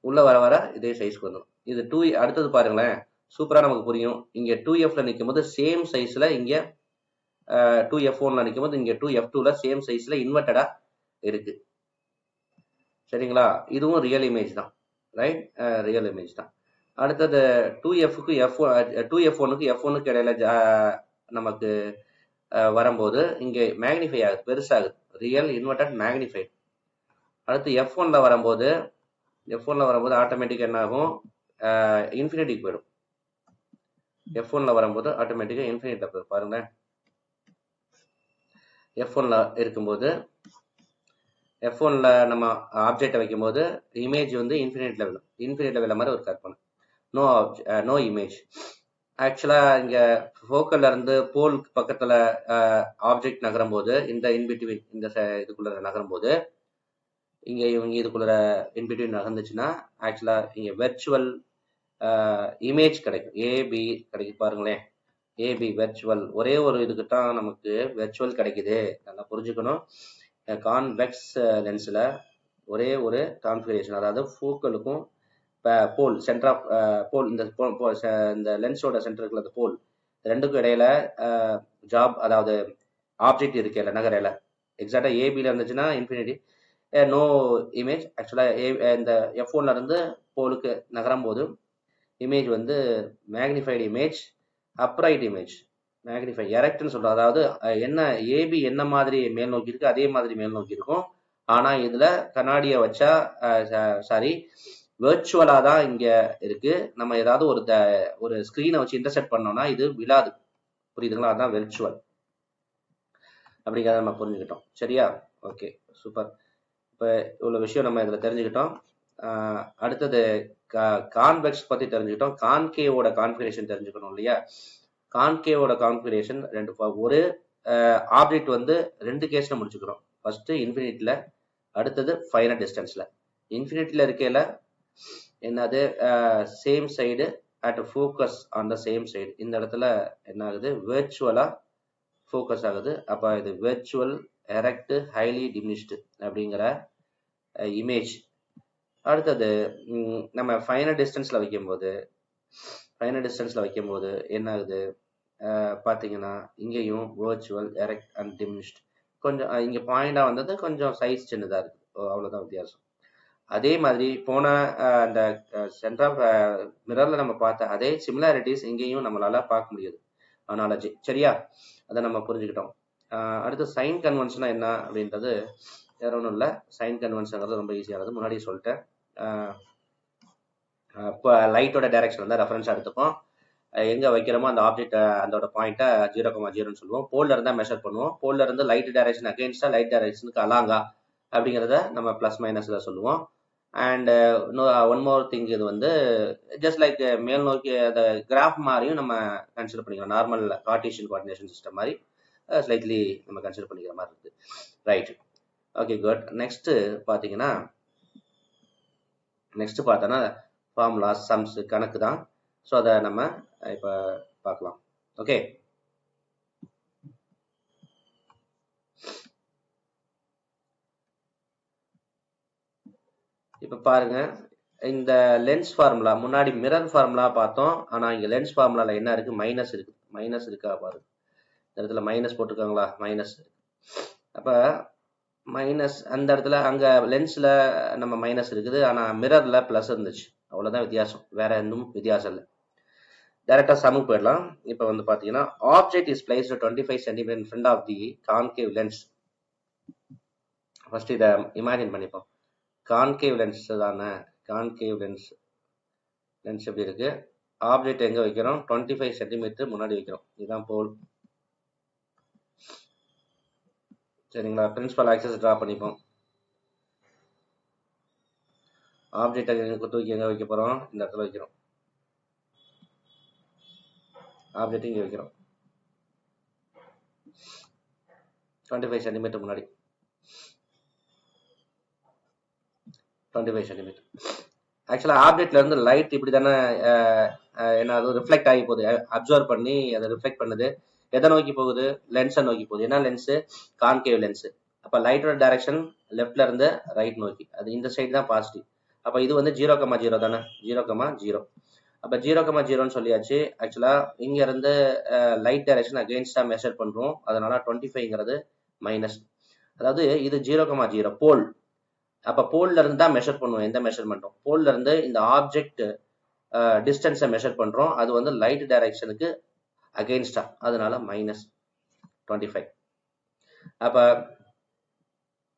உள்ள வர வர இதே சைஸ்க்கு வந்துடும். இது 2. அடுத்தது பாருங்களேன், சூப்பரா நமக்கு புரியும். இங்க 2fல நிற்கும் போது சேம் சைஸ்ல, இங்க 2f1ல நிற்கும் போது இங்க 2f2ல சேம் சைஸ்ல இன்வெர்டடா இருக்கு. சரிங்களா? இதுவும் ரியல் இமேஜ் தான், ரைட்? ரியல் இமேஜ் தான். அடுத்தது 2f1க்கு f1க்கு இடையில நமக்கு வரும்போது இங்க மேக்னிஃபை ஆகுது, பெருசாகுது, ரியல் இன்வெர்டட் மேக்னிஃபைட். அடுத்து f1ல வரும்போது ஆட்டோமேட்டிக் என்ன ஆகும், இன்ஃபினிட்டிக்கு போயிடும். F1ல வரும்போது ஆட்டோமேட்டிக்காக இன்ஃபினிட்ல போய் பாருங்களேன். F1ல இருக்கும்போது F1ல நம்ம ஆப்ஜெக்டை வைக்கும்போது இமேஜ் வந்து இன்ஃபினிட் லெவலில் மாதிரி ஒரு கற்பனை. No image. ஆக்சுவலாக இங்கே ஃபோக்கல்ல இருந்து போலுக்கு பக்கத்தில் ஆப்ஜெக்ட் நகரும் போது இந்த இன்பிட்வீன் இந்த இதுக்குள்ள நகரும் போது இங்கே இவங்க இதுக்குள்ள இன்பிட்வீன் நகர்ந்துச்சுன்னா ஆக்சுவலாக இங்கே வெர்ச்சுவல் இமேஜ் கிடைக்கும். ஏபி கிடைக்கும் பாருங்களேன். ஏபி வெர்ச்சுவல் ஒரே ஒரு இதுக்கு தான் நமக்கு வெர்ச்சுவல் கிடைக்குது. நல்லா புரிஞ்சுக்கணும். கான்வெக்ஸ் லென்ஸில் ஒரே ஒரு கான்ஃபிகரேஷன், அதாவது ஃபோக்கலுக்கும் போல் சென்டர் ஆஃப் போல் இந்த லென்ஸோட சென்டருக்கு அந்த போல் ரெண்டுக்கும் இடையில ஜாப், அதாவது ஆப்ஜெக்ட் இருக்கல நகரையில் எக்ஸாக்டாக ஏபியில் இருந்துச்சுன்னா இன்ஃபினிட்டி நோ இமேஜ். ஆக்சுவலாக இந்த F1ல இருந்து போலுக்கு நகரும் போது இமேஜ் வந்து magnified image, upright image, magnify எரெக்ட்னு சொல்கிறோம். அதாவது என்ன ஏபி என்ன மாதிரி மேல் நோக்கி இருக்கு அதே மாதிரி மேல் நோக்கி இருக்கும். ஆனால் இதில் கண்ணாடியை வச்சா சாரி வெர்ச்சுவலாக தான் இங்கே இருக்கு. நம்ம ஏதாவது ஒரு ஸ்க்ரீனை வச்சு இன்டர்செப்ட் பண்ணோம்னா இது விழாது. புரியுதுங்களா? அதுதான் வெர்ச்சுவல் அப்படிங்கிறத நம்ம புரிஞ்சுக்கிட்டோம். சரியா? Okay, super. இப்போ இவ்வளோ விஷயம் நம்ம இதில் தெரிஞ்சுக்கிட்டோம். அடுத்தது கான்வெக்ஸ் பற்றி தெரிஞ்சுக்கிட்டோம். கான்கேவோட கான்ஃபிகரேஷன் தெரிஞ்சுக்கணும் இல்லையா? கான்கேவோட கான்ஃபிகரேஷன் ஒரு ஆப்ஜெக்ட் வந்து ரெண்டு கேஸில் முடிச்சுக்கிறோம். ஃபர்ஸ்ட் இன்ஃபினிட்டியில், அடுத்தது ஃபைனல் டிஸ்டன்ஸில். இன்ஃபினிட்டியில் இருக்கையில் என்னது same side at focus on the same side. இந்த இடத்துல என்ன ஆகுது? வெர்ச்சுவலாக ஃபோக்கஸ் ஆகுது. அப்போ இது வெர்ச்சுவல் எரெக்ட் ஹைலி டிமினிஷ்டு அப்படிங்கிற இமேஜ். அடுத்தது நம்ம ஃபைனல் டிஸ்டன்ஸில் வைக்கும்போது என்ன ஆகுது பார்த்தீங்கன்னா இங்கேயும் வெர்ச்சுவல் எரெக்ட் அண்ட் டிமினிஷ்ட். கொஞ்சம் இங்கே பாயிண்டாக வந்தது கொஞ்சம் சைஸ் சின்னதாக இருக்குது. அவ்வளோதான் வித்தியாசம். அதே மாதிரி போன அந்த சென்டர் ஆஃப் மிரரில் நம்ம பார்த்த அதே சிமிலாரிட்டிஸ் இங்கேயும் நம்மளால பார்க்க முடியுது. அனாலஜி. சரியா? அதை நம்ம புரிஞ்சுக்கிட்டோம். அடுத்து சைன் கன்வென்ஷனா என்ன அப்படின்றது வேற ஒன்றும் இல்லை. சைன் கன்வென்ஷன்ங்கிறது ரொம்ப ஈஸியானது, முன்னாடி சொல்லிட்டேன். இப்போ லைட்டோட டைரக்ஷன் வந்து ரெஃபரன்ஸாக எடுத்துப்போம். எங்கே வைக்கிறோமோ அந்த ஆப்ஜெக்ட் அதோட பாயிண்ட்டை 0,0ன்னு சொல்லுவோம். போல்ல இருந்தால் மெஷர் பண்ணுவோம். போல்ல இருந்து லைட் டைரக்ஷன் அகெயின்ஸ்டா லைட் டைரக்ஷனுக்கு அலாங்கா அப்படிங்கிறத நம்ம ப்ளஸ் மைனஸில் சொல்லுவோம். அண்ட் ஒன் மோர் திங், இது வந்து ஜஸ்ட் லைக் மேல் நோக்கி அந்த கிராஃப் மாதிரியும் நம்ம கன்சிடர் பண்ணிக்கலாம். நார்மல் கார்ட்டீசியன் கோஆர்டினேஷன் சிஸ்டம் மாதிரி ஸ்லைட்லி நம்ம கன்சிடர் பண்ணிக்கிற மாதிரி இருக்குது. Right, okay, good. நெக்ஸ்ட் பார்த்தோன்னா ஃபார்முலாஸ், சம்ஸ், கணக்கு தான். ஸோ அதை நம்ம இப்போ பார்க்கலாம். ஓகே, இப்போ பாருங்க, இந்த லென்ஸ் ஃபார்முலா முன்னாடி மிரர் ஃபார்முலா பார்த்தோம். ஆனால் இங்கே லென்ஸ் ஃபார்முலாவில் என்ன இருக்குது? மைனஸ் இருக்குது. மைனஸ் இருக்கா பாருங்க, இந்த இடத்துல மைனஸ் போட்டிருக்காங்களா? மைனஸ். அப்போ மைனஸ் அந்த இடத்துல அங்கே லென்ஸில் நம்ம மைனஸ் இருக்குது, ஆனால் மிரரில் ப்ளஸ் இருந்துச்சு. அவ்வளோதான் வித்தியாசம், வேற எதுவும் வித்தியாசம் இல்லை. டைரக்டாக சமுக்கு போயிடலாம். இப்போ வந்து பார்த்தீங்கன்னா object is placed 25 centimetre in front of the concave lens. First இதை இமேஜின் பண்ணிப்போம். கான்கேவ் லென்ஸ் தானே, கான்கேவ் லென்ஸ் எப்படி இருக்கு? ஆப்ஜெக்ட் எங்கே வைக்கிறோம்? 25 சென்டிமீட்டர் முன்னாடி வைக்கிறோம். இதுதான் போல். சரிங்களா? பிரின்சிபல் ஆக்சஸ் ட்ரா பண்ணிப்போம். ஆப்ஜெக்ட் தூக்கி எங்கே வைக்க போகிறோம்? இந்த இடத்துல வைக்கிறோம். ஆப்ஜெக்ட் இங்கே வைக்கிறோம் 25 சென்டிமீட்டர் முன்னாடி. 25 சென்டிமீட்டர். ஆக்சுவலாக ஆப்ஜெக்ட்ல இருந்து லைட் இப்படி தானே என்ன அது ரிஃப்ளெக்ட் ஆகி போகுது, அப்சர்வ் பண்ணி அதை ரிஃப்ளெக்ட் பண்ணுது. எதை நோக்கி போகுது? லென்ஸை நோக்கி போகுது. என்ன லென்ஸு? Concave lens. அப்போ லைட்டோட டைரக்ஷன் லெஃப்ட்ல இருந்து ரைட் நோக்கி, அது இந்த சைடு தான் பாசிட்டிவ். அப்போ இது வந்து 0,0 தானே, 0,0. அப்போ 0,0ன்னு சொல்லியாச்சு. ஆக்சுவலாக இங்க இருந்து லைட் டைரக்ஷன் அகெயின்ஸ்டா மெஷர் பண்றோம். அதனால 25ங்கிறது மைனஸ். அதாவது இது 0,0 போல். அப்போ போல்ல இருந்து தான் மெஷர் பண்ணுவோம். எந்த மெஷர்மெண்ட்டும் போல்ல இருந்து இந்த ஆப்ஜெக்ட் டிஸ்டன்ஸை மெஷர் பண்றோம். அது வந்து லைட் டைரக்ஷனுக்கு அகெயின்ஸ்டா, அதனால -25. அப்ப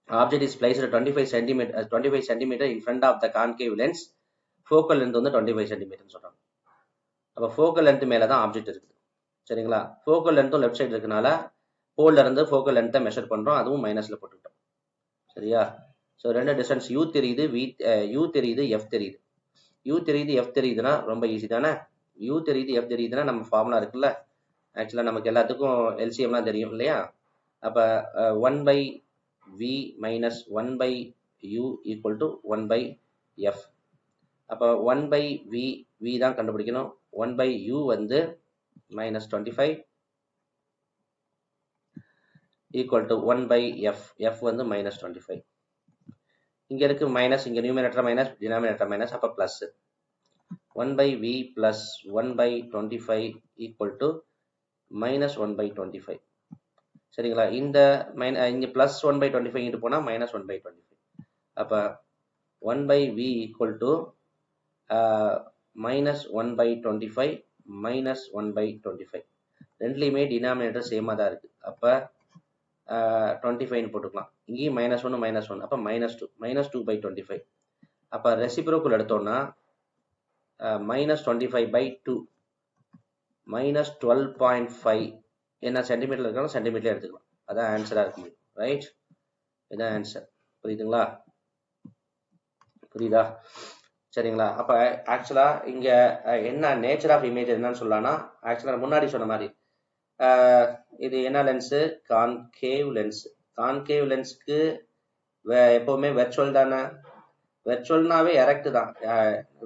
object is placed 25 centimetre in front of the concave lens. Focal length வந்து 25 சென்டிமீட்டர்னு சொல்றாங்க. அப்போ ஃபோக்கல் லென்த் மேலே தான் ஆப்ஜெக்ட் இருக்குது. சரிங்களா? ஃபோக்கல் லென்த்தும் லெஃப்ட் சைடு இருக்கனால போல்ல இருந்து ஃபோக்கல் லென்த்தை மெஷர் பண்ணுறோம், அதுவும் மைனஸில் போட்டுக்கிட்டோம். சரியா? ஸோ ரெண்டு டிஸ்டன்ஸ் யூ தெரியுது, யூ தெரியுது, எஃப் தெரியுது. யூ தெரியுது, எஃப் தெரியுதுன்னா ரொம்ப ஈஸி தானே. யூ தெரியுது, எஃப் தெரியுதுன்னா நம்ம ஃபார்முலா இருக்குல்ல. ஆக்சுவலாக நமக்கு எல்லாத்துக்கும் எல்சிஎம்லாம் தெரியும் இல்லையா? அப்போ 1 by v minus 1 by u equal to 1 by f. அப்போ 1 by v தான் கண்டுபிடிக்கணும். 1 by u வந்து minus 25 equal to 1 by f வந்து minus 25. இங்க இருக்கு மைனஸ், இங்க நியூமரேட்டர் மைனஸ், டினாமினேட்டர் மைனஸ், அப்போ plus 1 by v plus 1 by 25 equal to minus 1 by 25. சரிங்களா? இந்த இங்க பிளஸ் 1 by 25 இங்கிட்டு போனா மைனஸ் 1 by 25. அப்போ 1 by v equal to minus 1 by 25 minus 1 by 25. ரெண்டுலையுமே denominator சேமாக தான் இருக்கு. அப்போ 25 போட்டுக்கலாம். இங்கேயும் -1 -1, அப்போ -2 by 25. அப்போ ரெசிப்ரோக்கல் எடுத்தோம்னா -25/2 -12.5 என்ன சென்டிமீட்டர் இருக்காலும் சென்டிமீட்டர் எடுத்துக்கலாம். அதான் ஆன்சராக இருக்க முடியும். ரைட், இதான் ஆன்சர். புரியுதுங்களா? புரியுதா? சரிங்களா? அப்போ ஆக்சுவலாக இங்கே என்ன நேச்சர் ஆஃப் இமேஜ் என்னன்னு சொல்லலாம்னா, ஆக்சுவலாக முன்னாடி சொன்ன மாதிரி இது என்ன லென்ஸு? Concave lens. கான்கேவ் லென்ஸ்க்கு எப்போவுமே வெர்ச்சுவல் தானே. வெர்ச்சுவல்னாவே எரெக்ட் தான்.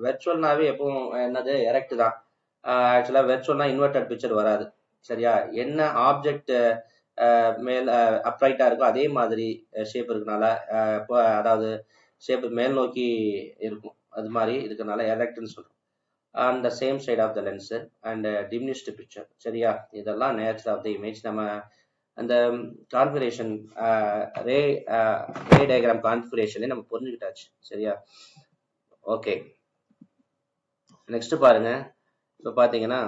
வெர்ச்சுவல்னாவே எப்பவும் என்னது? எரெக்ட் தான். ஆக்சுவலாக வெர்ச்சுவல்னா இன்வெர்டட் பிக்சர் வராது. சரியா? என்ன ஆப்ஜெக்ட் மேல் அப்ரைட்டாக இருக்கோ அதே மாதிரி ஷேப் இருக்கனால, அதாவது ஷேப் மேல் நோக்கி இருக்கும், அது மாதிரி இருக்கனால எரெக்ட்னு சொல்கிறோம். on the same side of the lens and diminished picture. சரியா? இதெல்லாம் நேச்சர் ஆஃப் த இமேஜ். நம்ம அந்த கான்ஃபிகரேஷன் ரே டயக்ராம் கான்ஃபிகரேஷனே நம்ம புரிஞ்சுக்கிட்டாச்சு. சரியா? ஓகே, நெக்ஸ்ட் பாருங்க. இப்போ பார்த்தீங்கன்னா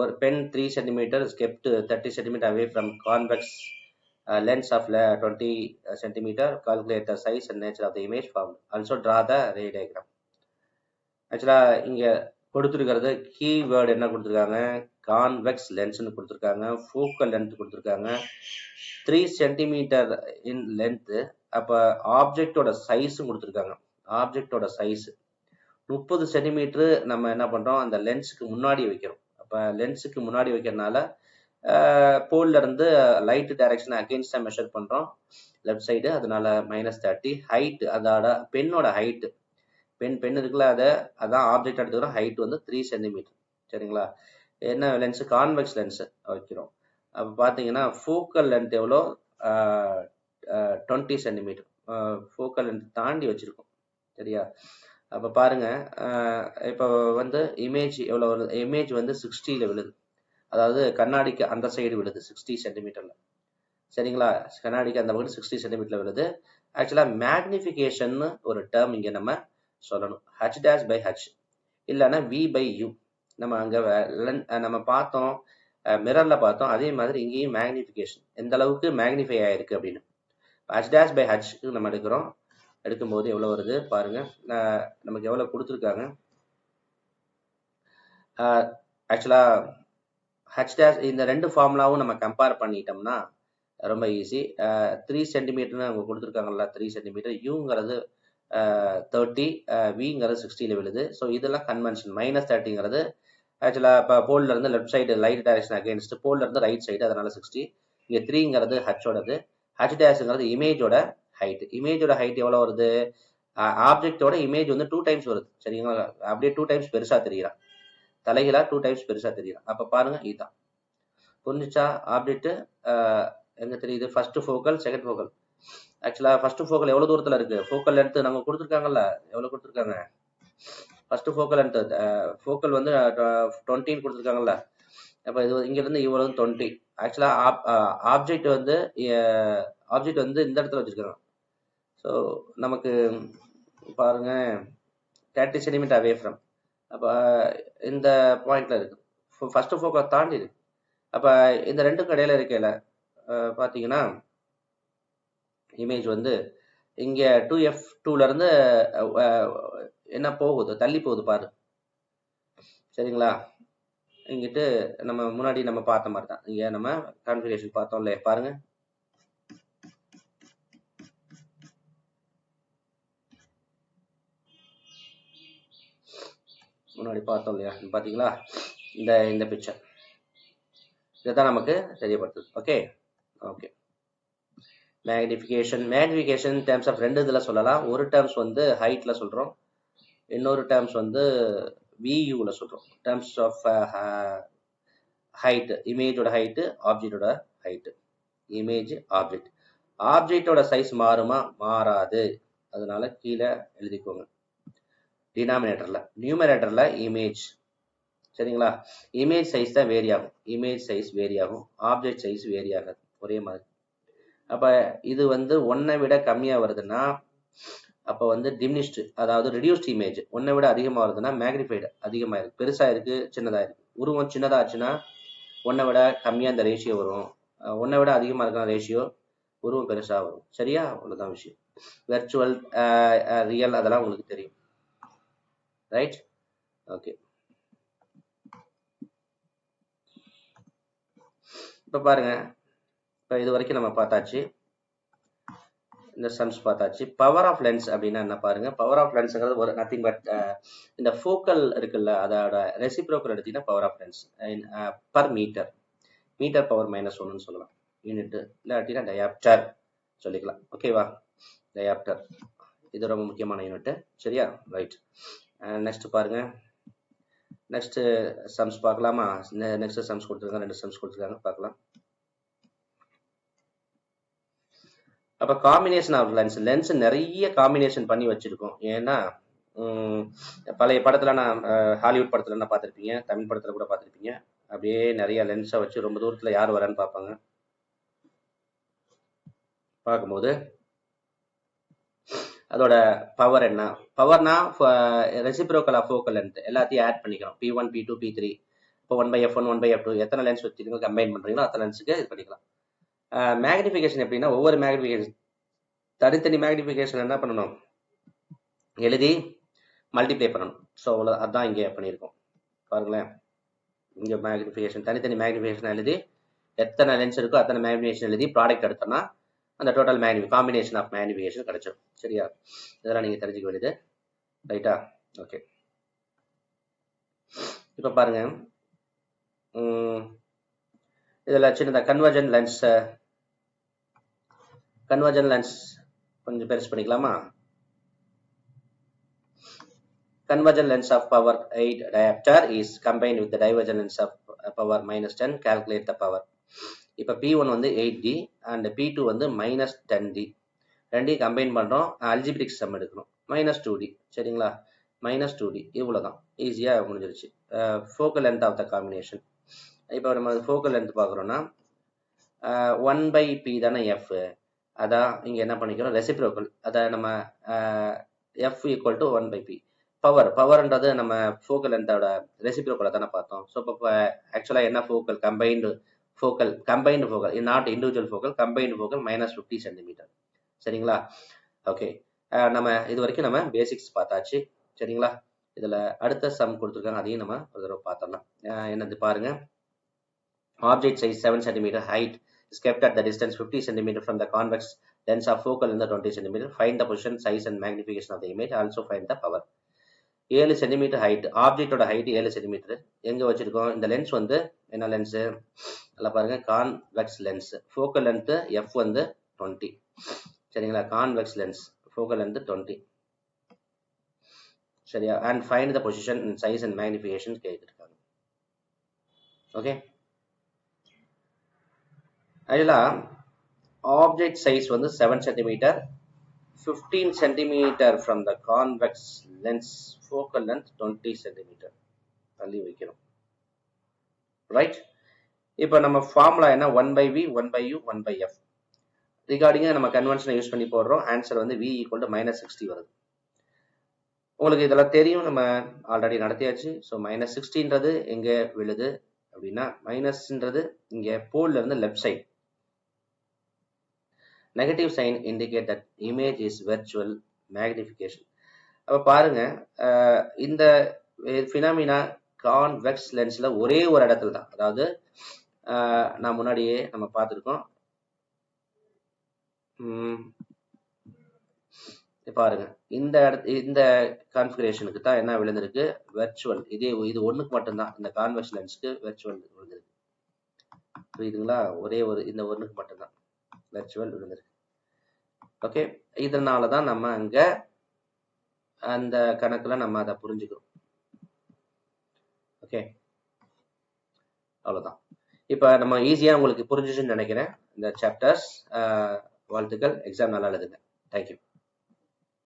ஒரு pen 3 cm kept 30 cm away from convex lens of 20 cm. Calculate the size and nature of the image formed. Also draw the ray diagram. ஆக்சுவலாக இங்கே கொடுத்துருக்கிறது கீவேர்டு என்ன கொடுத்துருக்காங்க? கான்வெக்ஸ் லென்ஸ்னு கொடுத்துருக்காங்க. ஃபோக்கல் லென்த் கொடுத்துருக்காங்க 3 cm இன் லென்த்து. அப்போ ஆப்ஜெக்டோட சைஸும் கொடுத்துருக்காங்க. ஆப்ஜெக்டோட சைஸு 30 cm நம்ம என்ன பண்ணுறோம்? அந்த லென்ஸுக்கு முன்னாடி வைக்கிறோம். அப்போ லென்ஸுக்கு முன்னாடி வைக்கிறதுனால போல்ல இருந்து லைட் டைரக்ஷன் அகெயின்ஸ்டாக மெஷர் பண்ணுறோம் லெஃப்ட் சைடு, அதனால -30. ஹைட்டு, அதோட பெண்ணோட ஹைட்டு, பென் இருக்குல்ல, அதான் ஆப்ஜெக்ட் எடுத்துக்கிறோம். ஹைட் வந்து 3 cm. சரிங்களா? என்ன லென்ஸு? கான்வெக்ஸ் லென்ஸு வைக்கிறோம். அப்போ பார்த்தீங்கன்னா ஃபோக்கல் லென்த் எவ்வளோ? 20 cm. ஃபோக்கல் லென்த் தாண்டி வச்சுருக்கோம். சரியா? அப்போ பாருங்க, இப்போ வந்து இமேஜ் எவ்வளோ வருது? இமேஜ் வந்து 60ல் விழுது. அதாவது கண்ணாடிக்கு அந்த சைடு விழுது 60 cm. சரிங்களா? கண்ணாடிக்கு அந்த பக்கம் 60 cm விழுது. ஆக்சுவலாக மேக்னிஃபிகேஷன் ஒரு டேர்ம் இங்கே நம்ம சொல்லணும். h'/h இல்லைன்னா v/u. நம்ம அங்கே நம்ம பார்த்தோம், மிரரில் பார்த்தோம். அதே மாதிரி இங்கேயும் மேக்னிஃபிகேஷன் எந்த அளவுக்கு மேக்னிஃபை ஆயிருக்கு அப்படின்னு h'/h நம்ம எடுக்கிறோம். எடுக்கும்போது எவ்வளோ வருது பாருங்க. நமக்கு எவ்வளோ கொடுத்துருக்காங்க? ஆக்சுவலாக h' இந்த ரெண்டு ஃபார்முலாவும் நம்ம கம்பேர் பண்ணிட்டோம்னா ரொம்ப ஈஸி. 3 cm அவங்க கொடுத்துருக்காங்கல்ல, 3 cm. யூங்கிறது 30, விங்கிறது 60ல் விழுது. ஸோ இதெல்லாம் கன்வென்ஷன். -30ங்கிறது ஆக்சுவலாக இப்போ போல்ல இருந்து left side light direction against, போல்ல இருந்து ரைட் சைடு, அதனால 60. இங்கே 3ங்கிறது ஹச்சோடது. h''ங்கிறது இமேஜோட ஹைட். இமேஜோட ஹைட் எவ்வளோ வருது? ஆப்ஜெக்டோட இமேஜ் வந்து 2 டைம்ஸ் வருது. சரிங்களா? அப்படியே 2 டைம்ஸ் பெருசாக தெரியுறான். தலைகளா 2 டைம்ஸ் பெருசாக தெரியுறான். அப்போ பாருங்க, இதுதான் புரிஞ்சிச்சா? ஆப்ஜெக்ட் எங்கே தெரியுது? First focal, second focal. ஆக்சுவலாக ஃபர்ஸ்ட் ஃபோக்கல் எவ்வளோ தூரத்தில் இருக்குது? ஃபோக்கல் லென்த்து நம்ம கொடுத்துருக்காங்கல்ல, எவ்வளோ கொடுத்துருக்காங்க? ஃபர்ஸ்ட் ஃபோக்கல் லென்த்து ஃபோக்கல் வந்து 20 கொடுத்துருக்காங்கல்ல. அப்போ இது இங்கேருந்து இவ்வளோ 20. ஆக்சுவலாக ஆப்ஜெக்ட் வந்து இந்த இடத்துல வச்சுருக்காங்க. ஸோ நமக்கு பாருங்க 30 cm அவே ஃப்ரம். அப்போ இந்த பாயிண்ட்ல இருக்குது. ஃபர்ஸ்ட் ஃபோக்கல் தாண்டி இருக்கு. அப்போ இந்த ரெண்டுக்கும் இடையில இருக்கையில் பார்த்தீங்கன்னா இமேஜ் வந்து இங்கே 2f2லேருந்து என்ன போகுது? தள்ளி போகுது பாரு. சரிங்களா? இங்கிட்டு நம்ம முன்னாடி நம்ம பார்த்த மாதிரி தான். இங்க நம்ம கான்ஃபிகரேஷன் பார்த்தோம் இல்லையா, பாருங்க. முன்னாடி பார்த்தோம் இல்லையா, பாத்தீங்களா, இந்த பிக்சர் இதுதான் நமக்கு தெரியப்படுத்துது. Okay okay. Magnification terms of ரெண்டு இதில் சொல்லலாம். ஒரு டேர்ம்ஸ் வந்து ஹைட்டில் சொல்கிறோம், இன்னொரு டேர்ம்ஸ் வந்து வியூவில் சொல்கிறோம். டேர்ம்ஸ் ஆஃப் ஹைட்டு, இமேஜோட ஹைட்டு, ஆப்ஜெக்டோட ஹைட்டு. இமேஜ் ஆப்ஜெக்ட், ஆப்ஜெக்டோட சைஸ் மாறுமா, மாறாது. அதனால கீழே எழுதிக்கோங்க டினாமினேட்டரில். நியூமரேட்டரில் இமேஜ், சரிங்களா. இமேஜ் சைஸ் தான் வேரி ஆகும், இமேஜ் சைஸ் வேரி ஆகும், ஆப்ஜெக்ட் சைஸ் வேரி ஆகாது ஒரே மாதிரி. அப்போ இது வந்து ஒன்றை விட கம்மியாக வருதுன்னா அப்போ வந்து டிமினிஷ்டு, அதாவது ரெடியூஸ்ட் இமேஜ். ஒன்றை விட அதிகமாக வருதுன்னா மேக்னிஃபைடு, அதிகமாக இருக்குது, பெருசாக இருக்குது, சின்னதாக இருக்குது. உருவம் சின்னதாச்சுன்னா ஒன்றை விட கம்மியாக இந்த ரேஷியோ வரும், ஒன்றை விட அதிகமாக இருக்கிற ரேஷியோ உருவம் பெருசாக வரும். சரியா, அவ்வளோதான் விஷயம். வெர்ச்சுவல், ரியல் அதெல்லாம் உங்களுக்கு தெரியும், ரைட். ஓகே, இப்போ பாருங்க, இப்போ இது வரைக்கும் நம்ம பார்த்தாச்சு, இந்த சம்ஸ் பார்த்தாச்சு. பவர் ஆஃப் லென்ஸ் அப்படின்னா என்ன பாருங்க. பவர் ஆஃப் லென்ஸ்ங்கிறது ஒரு நத்திங் பட் இந்த ஃபோக்கல் இருக்குல்ல, அதோட ரெசிப்ரோக்கல் எடுத்தீங்கன்னா power of lens per metre, metre power -1 சொல்லலாம். யூனிட் இல்லாட்டினா டயாப்டர் சொல்லிக்கலாம். ஓகேவா, டயாப்டர் இது ரொம்ப முக்கியமான யூனிட். சரியா, ரைட். நெக்ஸ்ட் பாருங்க, நெக்ஸ்ட் சம்ஸ் பார்க்கலாமா. நெக்ஸ்ட் சம்ஸ் கொடுத்துருக்காங்க, 2 சம்ஸ் கொடுத்துருக்காங்க, பார்க்கலாம். அப்போ காம்பினேஷன் ஆஃப் லென்ஸ் நிறைய காம்பினேஷன் பண்ணி வச்சிருக்கோம். ஏன்னா பழைய படத்துல நான் ஹாலிவுட் படத்துல என்ன பார்த்துருப்பீங்க, தமிழ் படத்துல கூட பார்த்துருப்பீங்க. அப்படியே நிறைய லென்ஸை வச்சு ரொம்ப தூரத்துல யார் வரான்னு பார்ப்பாங்க. பார்க்கும்போது அதோட பவர் என்ன, பவர்னா ரெசிப்ரோக்கல் ஆஃப் ஃபோக்கல் லென்த் எல்லாத்தையும் ஆட் பண்ணிக்கிறோம். P1 P2 P3. இப்போ 1/f1 1/f2 எத்தனை லென்ஸ் வச்சுருக்கீங்க கம்பைன் பண்ணுறீங்களோ அத்தனை லென்ஸுக்கு இது பண்ணிக்கலாம். மேக்னிஃபிகேஷன் எப்படின்னா ஒவ்வொரு மேக்னிஃபிகேஷன் தனித்தனி மேக்னிஃபிகேஷன் என்ன பண்ணணும், எழுதி மல்டிப்ளை பண்ணணும். ஸோ அவ்வளோ அதுதான் இங்கே பண்ணியிருக்கோம். பாருங்களேன், இங்கே மேக்னிஃபிகேஷன் தனித்தனி மேக்னிஃபிகேஷன் எழுதி எத்தனை லென்ஸ் இருக்கோ அத்தனை மேக்னிஃபிகேஷன் எழுதி ப்ராடக்ட் எடுத்தோம்னா அந்த டோட்டல் காம்பினேஷன் ஆஃப் மேக்னிஃபிகேஷன் கிடைச்சிடும். சரியா, இதெல்லாம் நீங்கள் தெரிஞ்சுக்க வேண்டியது, ரைட்டா. ஓகே, இப்போ பாருங்க, இதில் சின்னதாக கன்வர்ஜன் லென்ஸ் கொஞ்சம் பெருசு பண்ணிக்கலாமா. Convergent lens of power 8 diopter is combined with the divergent lens of power -10. Calculate the power. இப்போ P1 வந்து 8D and P2 வந்து -10D. ரெண்டையும் கம்பைன் பண்ணுறோம், அல்ஜிபிரிக் சம் எடுக்கணும். -2D. சரிங்களா, -2D இவ்வளோதான், ஈஸியாக முடிஞ்சிருச்சு. Focal length of the combination. இப்போ நம்ம ஃபோக்கல் லென்த் பார்க்குறோன்னா 1/P தானே F. அதான் இங்கே என்ன பண்ணிக்கிறோம், ரெசிப்ரோக்கல். அதை நம்ம F = 1/P. பவர்ன்றது நம்ம ஃபோக்கல் லென்த்தோட ரெசிப்ரோக்கலை தானே பார்த்தோம். ஸோ இப்போ ஆக்சுவலாக என்ன focal, combined focal, not individual focal, combined focal -50 centimetre. சரிங்களா, ஓகே. நம்ம இது வரைக்கும் நம்ம பேசிக்ஸ் பார்த்தாச்சு. சரிங்களா, இதில் அடுத்த சம் கொடுத்துருக்காங்க, அதையும் நம்ம ஒரு தடவை பார்த்துடலாம். என்னது பாருங்க, object size 7 cm, height is kept at the distance 50 cm from the convex lens of focal in the 20 cm. Find the position, size and magnification of the image. Also find the power. 7 cm height, ஆப்ஜெக்டோட ஹைட் 7 cm. எங்க வச்சிருக்கோம், இந்த லென்ஸ் வந்து என்ன லென்ஸு நல்லா பாருங்க, convex lens. Focal length F வந்து 20. சரிங்களா, கான்வெக்ஸ் லென்ஸ், ஃபோக்கல் லென்த் 20. சரியா, and find the position, size and magnification கேட்டிருக்காங்க. ஓகே, ஆக்சுவலாக ஆப்ஜெக்ட் சைஸ் வந்து 7 cm, 15 cm from the convex lens, focal length 20 cm தள்ளி வைக்கணும், ரைட். இப்போ நம்ம ஃபார்முலா என்ன, 1/V 1/U 1/F. ரிகார்டிங்க நம்ம கன்வென்ஷனை யூஸ் பண்ணி போடுறோம். ஆன்சர் வந்து V = -60 வருது. உங்களுக்கு இதெல்லாம் தெரியும், நம்ம ஆல்ரெடி நடத்தியாச்சு. ஸோ -60ன்றது எங்கே விழுது அப்படின்னா, மைனஸ்ன்றது இங்கே போல்ல இருந்து left side. Negative sign indicate that image is virtual magnification. அப்போ பாருங்க, இந்த ஃபினாமினா கான்வெக்ஸ் லென்ஸ்ல ஒரே ஒரு இடத்துல தான், அதாவது நான் முன்னாடியே நம்ம பார்த்துருக்கோம். பாருங்க, இந்த கான்ஃபிகரேஷனுக்கு தான் என்ன விழுந்திருக்கு, வெர்ச்சுவல். இது ஒண்ணுக்கு மட்டும்தான், இந்த கான்வெக்ஸ் லென்ஸ்க்கு வெர்ச்சுவல் விழுந்திருக்கு. புரியுதுங்களா? ஒரே ஒரு இந்த ஒண்ணுக்கு மட்டும்தான் வெர்ச்சுவல் விழுந்திருக்கு. ஓகே, இதனால தான் நம்ம அங்க அந்த கணக்குல நம்ம அதை புரிஞ்சுக்கிறோம். ஓகே, அவ்வளவுதான். இப்ப நம்ம ஈஸியா உங்களுக்கு புரிஞ்சுச்சுன்னு நினைக்கிறேன் இந்த சாப்டர்ஸ். வாழ்த்துக்கள், எக்ஸாம் நல்லா எழுதுங்க. தேங்க்யூ.